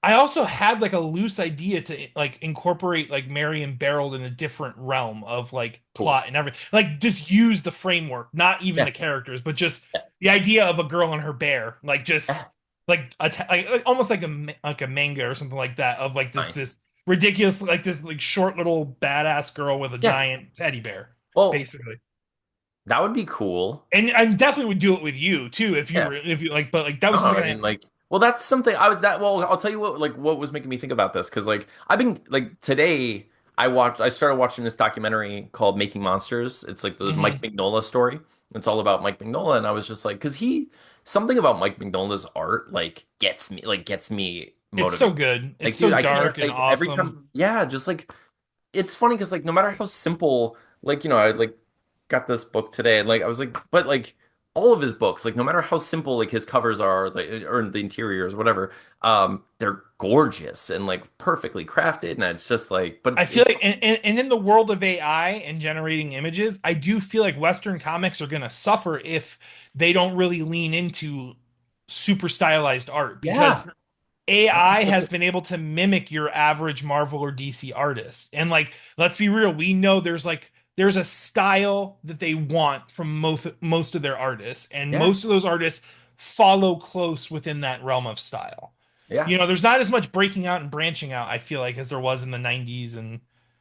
Speaker 1: I also had like a loose idea to like incorporate like Mary and Beryl in a different realm of like
Speaker 2: Cool.
Speaker 1: plot and everything. Like just use the framework, not even
Speaker 2: Yeah.
Speaker 1: the characters, but just
Speaker 2: Yeah.
Speaker 1: the idea of a girl and her bear. Like just
Speaker 2: Yeah.
Speaker 1: like almost like like a manga or something like that of like
Speaker 2: Nice.
Speaker 1: this ridiculous like this like short little badass girl with a
Speaker 2: Yeah.
Speaker 1: giant teddy bear,
Speaker 2: Well,
Speaker 1: basically.
Speaker 2: that would be cool.
Speaker 1: And I definitely would do it with you too
Speaker 2: Yeah.
Speaker 1: if you like, but like that
Speaker 2: No,
Speaker 1: was something
Speaker 2: I mean like well that's something I was that well I'll tell you what was making me think about this because like I've been like today I started watching this documentary called Making Monsters. It's like the Mike
Speaker 1: Mhm.
Speaker 2: Mignola story. It's all about Mike Mignola and I was just like because he something about Mike Mignola's art gets me
Speaker 1: It's so
Speaker 2: motivated.
Speaker 1: good. It's
Speaker 2: Like
Speaker 1: so
Speaker 2: dude, I can't
Speaker 1: dark and
Speaker 2: like every
Speaker 1: awesome.
Speaker 2: time yeah, just like it's funny because like no matter how simple like I like got this book today and like I was like but like all of his books like no matter how simple like his covers are like or the interiors whatever they're gorgeous and like perfectly crafted and it's just like but
Speaker 1: I feel like, and in the world of AI and generating images, I do feel like Western comics are going to suffer if they don't really lean into super stylized art
Speaker 2: yeah
Speaker 1: because
Speaker 2: I think
Speaker 1: AI
Speaker 2: so
Speaker 1: has
Speaker 2: too.
Speaker 1: been able to mimic your average Marvel or DC artist. And like, let's be real, we know there's a style that they want from most of their artists, and
Speaker 2: Yeah,
Speaker 1: most of those artists follow close within that realm of style.
Speaker 2: yeah.
Speaker 1: There's not as much breaking out and branching out, I feel like, as there was in the 90s and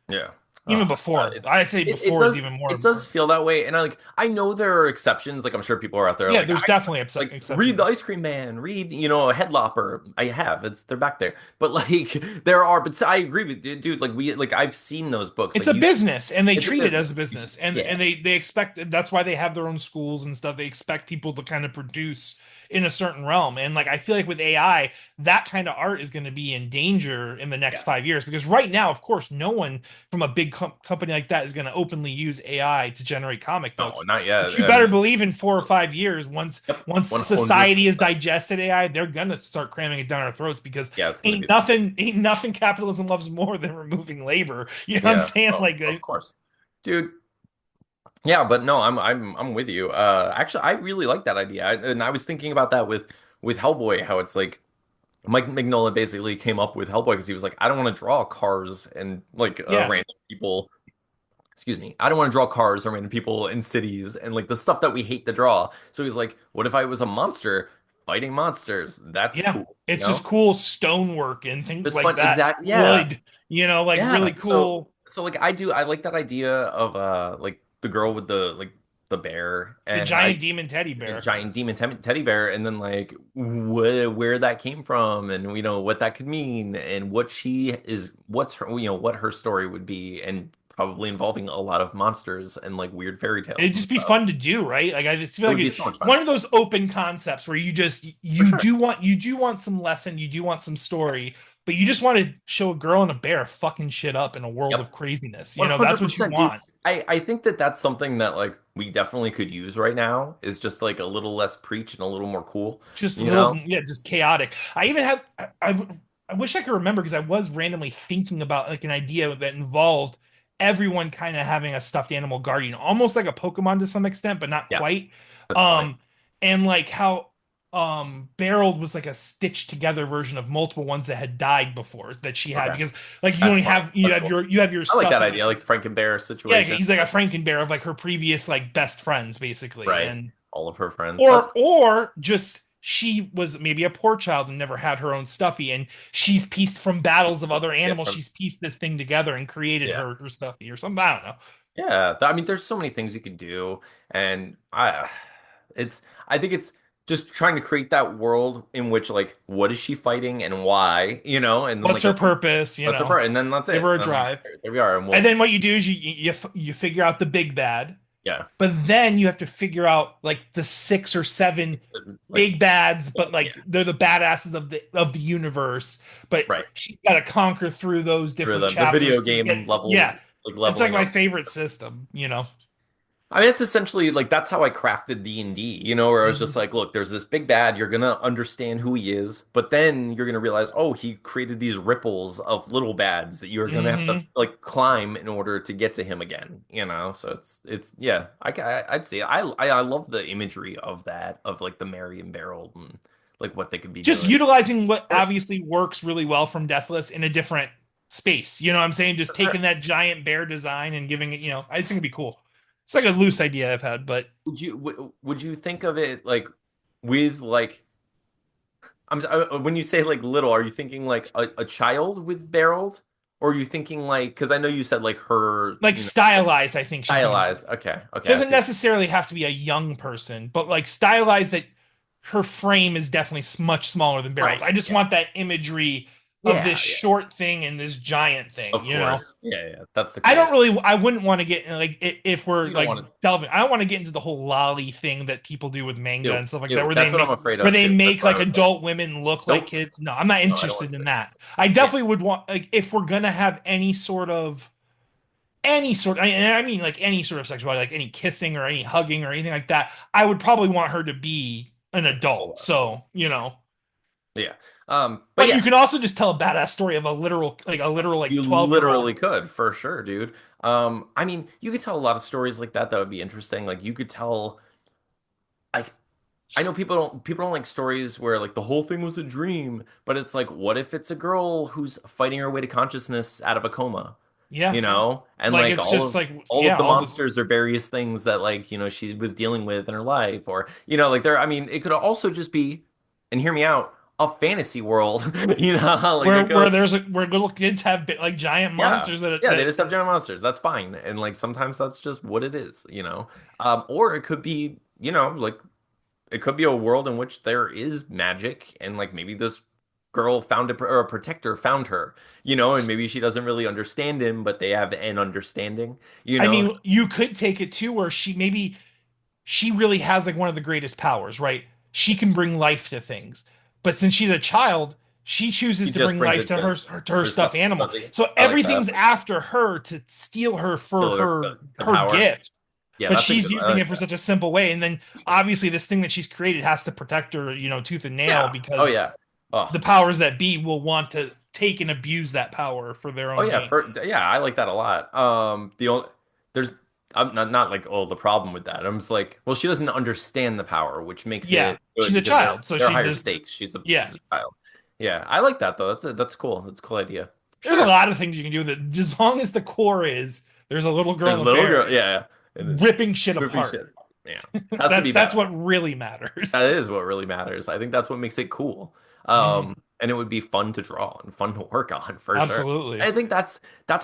Speaker 2: Yeah. Oh
Speaker 1: even
Speaker 2: God,
Speaker 1: before. I'd say
Speaker 2: it
Speaker 1: before is
Speaker 2: does
Speaker 1: even more.
Speaker 2: it does feel that way. And I know there are exceptions. Like I'm sure people are out there
Speaker 1: Yeah,
Speaker 2: like
Speaker 1: there's definitely
Speaker 2: read the
Speaker 1: exceptions.
Speaker 2: Ice Cream Man, read, a Head Lopper. I have. They're back there. But like there are, but I agree with you, dude. Like I've seen those books.
Speaker 1: It's
Speaker 2: Like
Speaker 1: a
Speaker 2: you
Speaker 1: business and they
Speaker 2: it's a
Speaker 1: treat it as a
Speaker 2: business.
Speaker 1: business,
Speaker 2: Yeah.
Speaker 1: and they expect, that's why they have their own schools and stuff. They expect people to kind of produce in a certain realm. And like I feel like with AI, that kind of art is going to be in danger in the next
Speaker 2: Yeah.
Speaker 1: 5 years, because right now, of course, no one from a big company like that is going to openly use AI to generate comic
Speaker 2: No,
Speaker 1: books.
Speaker 2: not yet.
Speaker 1: But you
Speaker 2: I
Speaker 1: better
Speaker 2: mean,
Speaker 1: believe in 4 or 5 years, once
Speaker 2: yep,
Speaker 1: once society has
Speaker 2: 100%.
Speaker 1: digested AI, they're gonna start cramming it down our throats, because
Speaker 2: Yeah, it's gonna
Speaker 1: ain't
Speaker 2: be
Speaker 1: nothing ain't nothing capitalism loves more than removing labor. You know what I'm
Speaker 2: yeah.
Speaker 1: saying?
Speaker 2: Oh,
Speaker 1: Like,
Speaker 2: of course. Dude, yeah, but no, I'm with you. Actually, I really like that idea. And I was thinking about that with Hellboy, how it's like Mike Mignola basically came up with Hellboy because he was like, I don't want to draw cars and like
Speaker 1: yeah,
Speaker 2: random people. Excuse me. I don't want to draw cars or random people in cities and like the stuff that we hate to draw. So he's like, what if I was a monster fighting monsters? That's
Speaker 1: yeah.
Speaker 2: cool,
Speaker 1: It's just cool stonework and things
Speaker 2: Just
Speaker 1: like
Speaker 2: fun,
Speaker 1: that.
Speaker 2: exact, yeah.
Speaker 1: Wood, like really
Speaker 2: Yeah. So
Speaker 1: cool.
Speaker 2: so like I like that idea of like the girl with the bear
Speaker 1: The
Speaker 2: and I
Speaker 1: giant demon teddy
Speaker 2: the
Speaker 1: bear.
Speaker 2: giant demon teddy bear and then like where that came from and what that could mean and what's her what her story would be and probably involving a lot of monsters and like weird fairy tales
Speaker 1: It'd
Speaker 2: and
Speaker 1: just be
Speaker 2: stuff.
Speaker 1: fun to do, right? Like I just feel
Speaker 2: It
Speaker 1: like
Speaker 2: would be so much fun.
Speaker 1: one of those open concepts where
Speaker 2: For sure.
Speaker 1: you do want some lesson, you do want some story, but you just want to show a girl and a bear fucking shit up in a world
Speaker 2: Yep.
Speaker 1: of craziness. That's what you
Speaker 2: 100%, dude.
Speaker 1: want.
Speaker 2: I think that that's something that like we definitely could use right now is just like a little less preach and a little more cool,
Speaker 1: Just a
Speaker 2: you
Speaker 1: little,
Speaker 2: know?
Speaker 1: yeah, just chaotic. I even have I wish I could remember, because I was randomly thinking about like an idea that involved everyone kind of having a stuffed animal guardian, almost like a Pokemon to some extent, but not
Speaker 2: Yeah,
Speaker 1: quite.
Speaker 2: that's funny.
Speaker 1: um and like how Barreled was like a stitched together version of multiple ones that had died before that she had,
Speaker 2: Okay.
Speaker 1: because like
Speaker 2: That's funny.
Speaker 1: you
Speaker 2: That's
Speaker 1: have
Speaker 2: cool.
Speaker 1: your
Speaker 2: I like
Speaker 1: stuff.
Speaker 2: that idea. I like the Frankenbear
Speaker 1: Yeah,
Speaker 2: situation.
Speaker 1: he's like a Frankenbear of like her previous like best friends basically.
Speaker 2: Right.
Speaker 1: And
Speaker 2: All of her friends. That's cool.
Speaker 1: just she was maybe a poor child and never had her own stuffy, and she's pieced from battles of other
Speaker 2: Yeah,
Speaker 1: animals, she's pieced this thing together and created
Speaker 2: yeah.
Speaker 1: her stuffy or something. I don't know.
Speaker 2: Yeah. I mean, there's so many things you could do. And I think it's just trying to create that world in which like, what is she fighting and why, and then
Speaker 1: What's
Speaker 2: like,
Speaker 1: her
Speaker 2: okay,
Speaker 1: purpose,
Speaker 2: that's her part. And then that's
Speaker 1: give
Speaker 2: it.
Speaker 1: her a
Speaker 2: And then like,
Speaker 1: drive.
Speaker 2: there we are. And
Speaker 1: And
Speaker 2: we'll,
Speaker 1: then what you do is you figure out the big bad,
Speaker 2: yeah.
Speaker 1: but then you have to figure out like the 6 or 7
Speaker 2: Like,
Speaker 1: big bads, but
Speaker 2: yeah,
Speaker 1: like they're the badasses of the universe. But
Speaker 2: right.
Speaker 1: she's got to conquer through those
Speaker 2: Through
Speaker 1: different
Speaker 2: the video
Speaker 1: chapters to get,
Speaker 2: game level,
Speaker 1: yeah.
Speaker 2: like
Speaker 1: It's like
Speaker 2: leveling
Speaker 1: my
Speaker 2: up.
Speaker 1: favorite system.
Speaker 2: I mean, it's essentially like that's how I crafted D&D, where I was just
Speaker 1: Mhm.
Speaker 2: like, look, there's this big bad, you're gonna understand who he is, but then you're gonna realize, oh, he created these ripples of little bads that you're gonna have to
Speaker 1: Hmm.
Speaker 2: like climb in order to get to him again. So it's yeah, I'd say I love the imagery of that, of like the Mary and Beryl and like what they could be
Speaker 1: Just
Speaker 2: doing.
Speaker 1: utilizing what
Speaker 2: For
Speaker 1: obviously works really well from Deathless in a different space. You know what I'm saying? Just
Speaker 2: sure.
Speaker 1: taking that giant bear design and giving it, I just think it'd be cool. It's like a loose idea I've had, but
Speaker 2: Would you think of it like with like when you say like little, are you thinking like a child with barreled, or are you thinking like because I know you said like her,
Speaker 1: like stylized, I think she's gonna be.
Speaker 2: stylized. Okay, okay,
Speaker 1: She
Speaker 2: I
Speaker 1: doesn't
Speaker 2: see.
Speaker 1: necessarily have to be a young person, but like stylized that her frame is definitely much smaller than Barrel's.
Speaker 2: Right.
Speaker 1: I just
Speaker 2: Yeah.
Speaker 1: want that imagery of this
Speaker 2: Yeah. Yeah.
Speaker 1: short thing and this giant thing,
Speaker 2: Of course. Yeah. Yeah. That's the coolest.
Speaker 1: I wouldn't want to get like if we're
Speaker 2: You don't
Speaker 1: like
Speaker 2: want to
Speaker 1: delving. I don't want to get into the whole lolly thing that people do with manga
Speaker 2: do.
Speaker 1: and stuff like that,
Speaker 2: Do. That's what I'm afraid
Speaker 1: where
Speaker 2: of
Speaker 1: they
Speaker 2: too. That's
Speaker 1: make
Speaker 2: why I
Speaker 1: like
Speaker 2: was like,
Speaker 1: adult women look like
Speaker 2: nope.
Speaker 1: kids. No, I'm not
Speaker 2: No, I don't want
Speaker 1: interested
Speaker 2: to
Speaker 1: in
Speaker 2: do
Speaker 1: that.
Speaker 2: it.
Speaker 1: I
Speaker 2: Yeah.
Speaker 1: definitely would want, like, if we're gonna have any sort, I mean like any sort of sexuality, like any kissing or any hugging or anything like that, I would probably want her to be an adult.
Speaker 2: Hold
Speaker 1: So,
Speaker 2: Yeah. But
Speaker 1: but you
Speaker 2: yeah,
Speaker 1: can also just tell a badass story of a literal like
Speaker 2: you
Speaker 1: 12-year old.
Speaker 2: literally could for sure, dude. I mean, you could tell a lot of stories like that that would be interesting. Like you could tell like I know people don't like stories where like the whole thing was a dream, but it's like, what if it's a girl who's fighting her way to consciousness out of a coma,
Speaker 1: Yeah.
Speaker 2: and
Speaker 1: Like
Speaker 2: like
Speaker 1: it's just like
Speaker 2: all of
Speaker 1: yeah,
Speaker 2: the
Speaker 1: all this.
Speaker 2: monsters are various things that like she was dealing with in her life, or like there. I mean, it could also just be, and hear me out, a fantasy world, like it could.
Speaker 1: Where little kids have like giant
Speaker 2: Yeah.
Speaker 1: monsters that
Speaker 2: Yeah, they
Speaker 1: that
Speaker 2: just have giant monsters. That's fine. And like sometimes that's just what it is. Or it could be, like it could be a world in which there is magic and like maybe this girl found or a protector found her, and maybe she doesn't really understand him, but they have an understanding, you
Speaker 1: I
Speaker 2: know?
Speaker 1: mean, you could take it too where she really has like one of the greatest powers, right? She can bring life to things. But since she's a child, she chooses
Speaker 2: He
Speaker 1: to
Speaker 2: just
Speaker 1: bring
Speaker 2: brings
Speaker 1: life
Speaker 2: it
Speaker 1: to
Speaker 2: to
Speaker 1: her
Speaker 2: her
Speaker 1: stuffed
Speaker 2: stuff.
Speaker 1: animal. So
Speaker 2: I like that.
Speaker 1: everything's after her to steal her for
Speaker 2: Still the
Speaker 1: her
Speaker 2: power.
Speaker 1: gift.
Speaker 2: Yeah,
Speaker 1: But
Speaker 2: that's a
Speaker 1: she's
Speaker 2: good one. I
Speaker 1: using
Speaker 2: like
Speaker 1: it for
Speaker 2: that.
Speaker 1: such a simple way. And then obviously this thing that she's created has to protect her, tooth and nail
Speaker 2: Yeah. Oh
Speaker 1: because
Speaker 2: yeah. Oh.
Speaker 1: the powers that be will want to take and abuse that power for their
Speaker 2: Oh
Speaker 1: own
Speaker 2: yeah,
Speaker 1: gain.
Speaker 2: I like that a lot. The only there's I'm not like the problem with that. I'm just like, well, she doesn't understand the power, which makes
Speaker 1: Yeah,
Speaker 2: it good
Speaker 1: she's a
Speaker 2: because
Speaker 1: child, so
Speaker 2: they're
Speaker 1: she
Speaker 2: higher
Speaker 1: just
Speaker 2: stakes.
Speaker 1: yeah.
Speaker 2: She's a child. Yeah, I like that though. That's cool. That's a cool idea.
Speaker 1: There's a
Speaker 2: Sure.
Speaker 1: lot of things you can do that as long as the core is there's a little girl
Speaker 2: There's a
Speaker 1: and a
Speaker 2: little
Speaker 1: bear
Speaker 2: girl, yeah, and then
Speaker 1: ripping shit
Speaker 2: ripping
Speaker 1: apart.
Speaker 2: shit. Yeah, has to be
Speaker 1: That's
Speaker 2: bad.
Speaker 1: what really
Speaker 2: That
Speaker 1: matters.
Speaker 2: is what really matters. I think that's what makes it cool.
Speaker 1: Mhm.
Speaker 2: And it would be fun to draw and fun to work on for sure.
Speaker 1: Absolutely.
Speaker 2: I think that's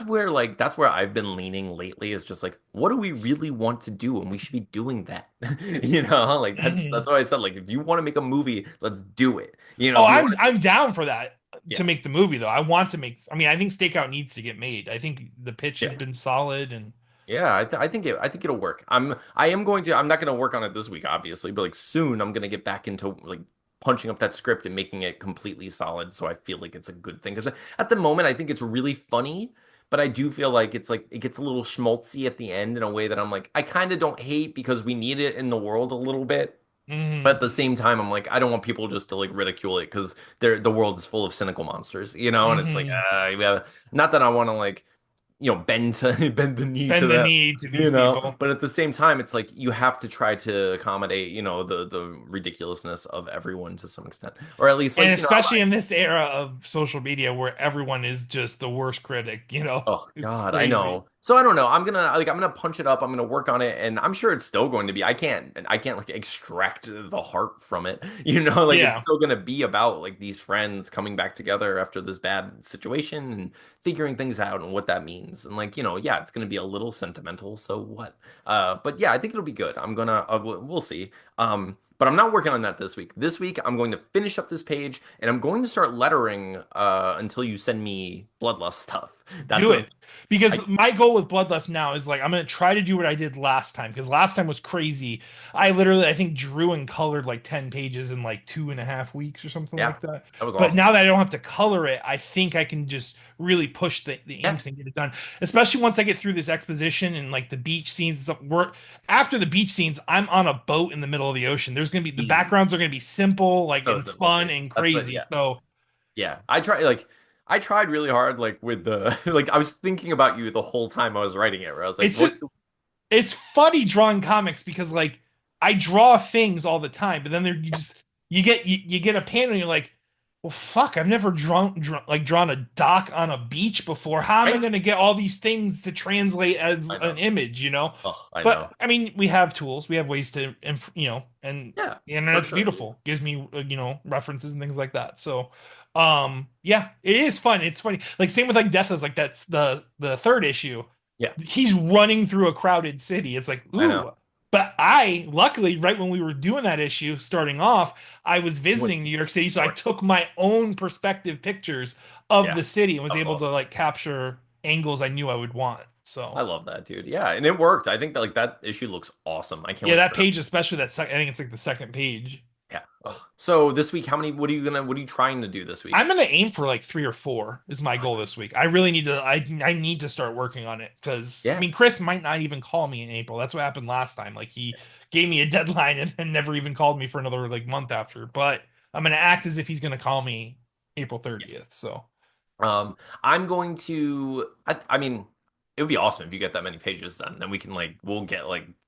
Speaker 2: where I've been leaning lately is just like, what do we really want to do? And we should be doing that. Like that's
Speaker 1: Mhm.
Speaker 2: why I said like if you want to make a movie, let's do it.
Speaker 1: Oh,
Speaker 2: If you want
Speaker 1: I'm down for that to
Speaker 2: yeah.
Speaker 1: make the movie though. I want to make. I mean, I think Stakeout needs to get made. I think the pitch has
Speaker 2: Yeah.
Speaker 1: been solid, and
Speaker 2: Yeah, I think it'll work. I'm not gonna work on it this week, obviously, but like soon I'm gonna get back into like punching up that script and making it completely solid so I feel like it's a good thing. Because at the moment I think it's really funny, but I do feel like it's like it gets a little schmaltzy at the end in a way that I'm like, I kind of don't hate because we need it in the world a little bit. But
Speaker 1: mhm,
Speaker 2: at the same time, I'm like, I don't want people just to like ridicule it because the world is full of cynical monsters, and it's like,
Speaker 1: mhm.
Speaker 2: yeah, not that I want to like bend to bend the knee to
Speaker 1: Bend the
Speaker 2: them,
Speaker 1: knee to these people.
Speaker 2: but at the same time, it's like you have to try to accommodate, the ridiculousness of everyone to some extent, or at least
Speaker 1: And
Speaker 2: like,
Speaker 1: especially in this era of social media where everyone is just the worst critic.
Speaker 2: oh
Speaker 1: It's
Speaker 2: God, I
Speaker 1: crazy.
Speaker 2: know. So I don't know. I'm gonna punch it up. I'm gonna work on it, and I'm sure it's still going to be. I can't like extract the heart from it. Like it's
Speaker 1: Yeah.
Speaker 2: still gonna be about like these friends coming back together after this bad situation and figuring things out and what that means. And like yeah, it's gonna be a little sentimental. So what? But yeah, I think it'll be good. We'll see. But I'm not working on that this week. This week, I'm going to finish up this page and I'm going to start lettering until you send me Bloodlust stuff. That's
Speaker 1: Do
Speaker 2: a
Speaker 1: it. Because
Speaker 2: I
Speaker 1: my goal with Bloodlust now is like I'm gonna try to do what I did last time because last time was crazy. I think drew and colored like 10 pages in like 2.5 weeks or something
Speaker 2: Yeah,
Speaker 1: like that.
Speaker 2: that was
Speaker 1: But
Speaker 2: awesome.
Speaker 1: now that I don't have to color it, I think I can just really push the
Speaker 2: Yeah,
Speaker 1: inks and get it done. Especially once I get through this exposition and like the beach scenes and stuff. After the beach scenes, I'm on a boat in the middle of the ocean. There's gonna be the
Speaker 2: easy.
Speaker 1: backgrounds are gonna be simple, like
Speaker 2: So
Speaker 1: and
Speaker 2: simple,
Speaker 1: fun
Speaker 2: dude.
Speaker 1: and
Speaker 2: That's what.
Speaker 1: crazy.
Speaker 2: Yeah,
Speaker 1: So
Speaker 2: yeah. I tried really hard like with the like I was thinking about you the whole time I was writing it. Where I was like,
Speaker 1: it's
Speaker 2: what?
Speaker 1: just it's funny drawing comics because like I draw things all the time, but then there you get a panel and you're like, well, fuck, I've never drawn a dock on a beach before. How am I
Speaker 2: Right?
Speaker 1: going to get all these things to translate as
Speaker 2: I
Speaker 1: an
Speaker 2: know.
Speaker 1: image?
Speaker 2: Oh, I know.
Speaker 1: But I mean, we have tools, we have ways to, and
Speaker 2: Yeah,
Speaker 1: the
Speaker 2: for
Speaker 1: internet's
Speaker 2: sure, dude.
Speaker 1: beautiful, gives me references and things like that. So, yeah, it is fun. It's funny. Like same with like Deathless, like that's the third issue
Speaker 2: Yeah,
Speaker 1: he's running through a crowded city. It's like,
Speaker 2: I know.
Speaker 1: ooh. But I, luckily, right when we were doing that issue, starting off, I was
Speaker 2: Went
Speaker 1: visiting
Speaker 2: to
Speaker 1: New York City.
Speaker 2: New
Speaker 1: So I
Speaker 2: York.
Speaker 1: took my own perspective pictures of
Speaker 2: Yeah,
Speaker 1: the city and was
Speaker 2: that was
Speaker 1: able to
Speaker 2: awesome.
Speaker 1: like capture angles I knew I would want.
Speaker 2: I
Speaker 1: So
Speaker 2: love that, dude. Yeah, and it worked. I think that like that issue looks awesome. I can't
Speaker 1: yeah,
Speaker 2: wait
Speaker 1: that
Speaker 2: for that.
Speaker 1: page, especially I think it's like the second page.
Speaker 2: Yeah. Ugh. So this week, how many? What are you trying to do this week?
Speaker 1: I'm gonna aim for like 3 or 4 is my goal
Speaker 2: Nice.
Speaker 1: this week. I really need to I need to start working on it because I
Speaker 2: Yeah.
Speaker 1: mean Chris might not even call me in April. That's what happened last time. Like he gave me a deadline and then never even called me for another like month after. But I'm gonna act as if he's gonna call me April
Speaker 2: Yeah.
Speaker 1: 30th. So
Speaker 2: I'm going to. I mean, it would be awesome if you get that many pages done. Then we'll get like